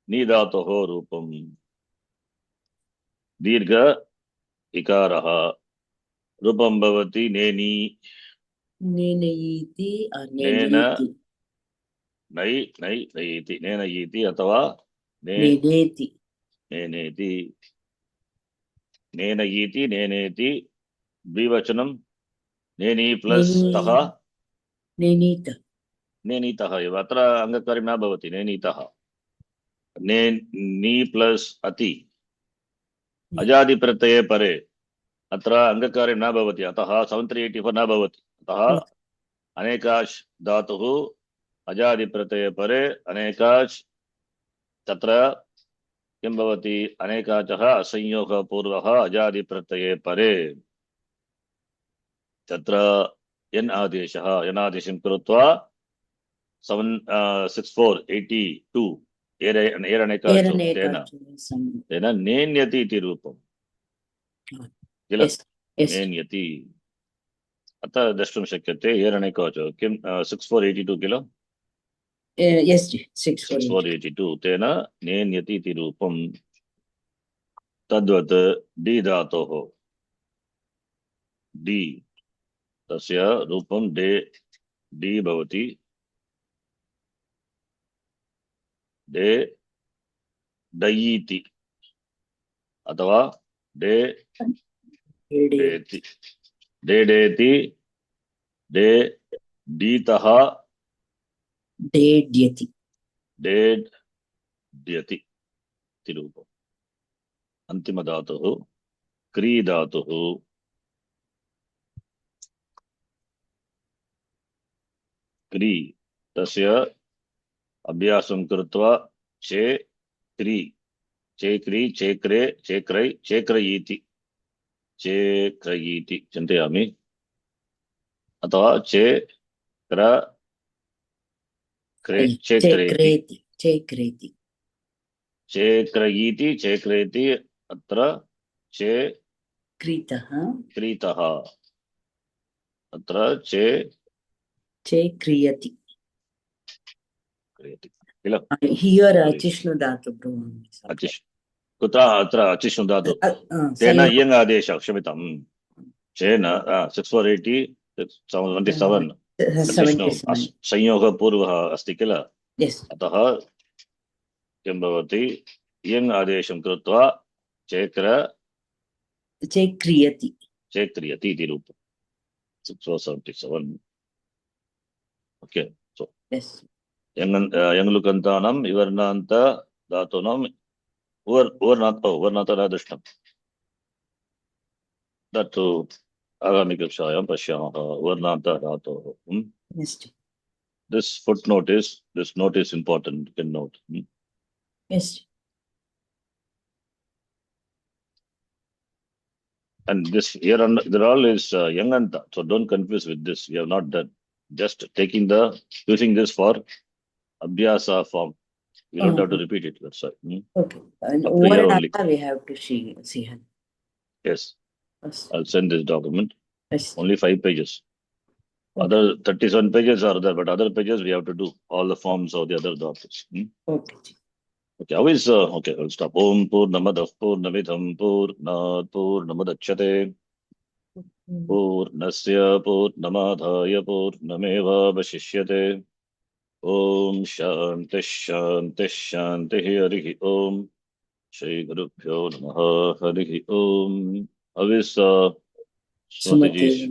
नी धातोः रूपं दीर्घ इकारः रूपं भवति नेनी नेनयीति नेन नै नै नयीति नेनयीति अथवा नेनेति नेनेति नेनयीति नेनेति द्विवचनं नेनी प्लस् तः नेनीतः एव अत्र अङ्गकार्यं न भवति नेनीतः नी प्लस् अति अजादि प्रत्यये परे अत्र अङ्गकार्यं न भवति अतः 7384 न भवति अतः अनेकाश् धातुः अजादि प्रत्यये परे अनेकाश् तत्र किं भवति अनेकाचः असंयोगपूर्वः अजादि प्रत्यये परे तत्र यन् आदेशं कृत्वा 6482 तेन नेन्यति इति रूपं किल? नेन्यति अतः द्रष्टुं शक्यते एरणैकवचो किं 6482 किल Yes, 648. 6482 तेन नेन्यति इति रूपं तद्वत् डी धातोः डी तस्य रूपं डे डी भवति डे डयीति अथवा डे डेति डेडेति डे डीतः डेड्यति डेड्यति इति रूपम् अन्तिमधातुः क्री धातुः क्री तस्य अभ्यासं कृत्वा चे क्री चेक्री चेक्रे चेक्रै चेक्रयीति चेक्रयीति चिन्तयामि अथवा चेक्र क्रे चेक्रेति चेक्रेति चेक्रयीति चेक्रेति अत्र चे क्रीतः क्रीतः अत्र चे चेक्रियति क्रियति किल हियर अचिष्णु धातु अचिष् कुतः अत्र अचिष्णु धातु तेन इयङ् आदेशः क्षम्यतां चेन 6480 27 अचिष्णु संयोगपूर्वः अस्ति किल अतः किं भवति इयङ् आदेशं कृत्वा चेक्रियति इति रूपम् 677 ओके सो यङ्लुकन्तानां विवर्णान्त धातूनां वर्णान्त न दृष्टं तत्तु आगामि कक्षायां पश्यामः वर्णान्त धातोः This footnote is this note is important. You can note. Yes. And this here and there all is Yanganta. So don't confuse with this. We have not done. Just using this for Abhyasa form. We don't have to repeat it. That's right. Okay. And Varnata we have to see her. Yes. I'll send this document. Yes. Only 5 pages. Okay. Other 37 pages are there, but other pages we have to do all the forms of the other documents. Okay. Okay, how is okay, I'll stop. Om Purnamadav Purnamidham Purnat Purnamudachyate Purnasya Purnamadhaya Purnameva Vashishyate Om Shanti Shanti Shanti Harihi Om Shri Gurubhyo Namaha Harihi Om. How is Sumati ji?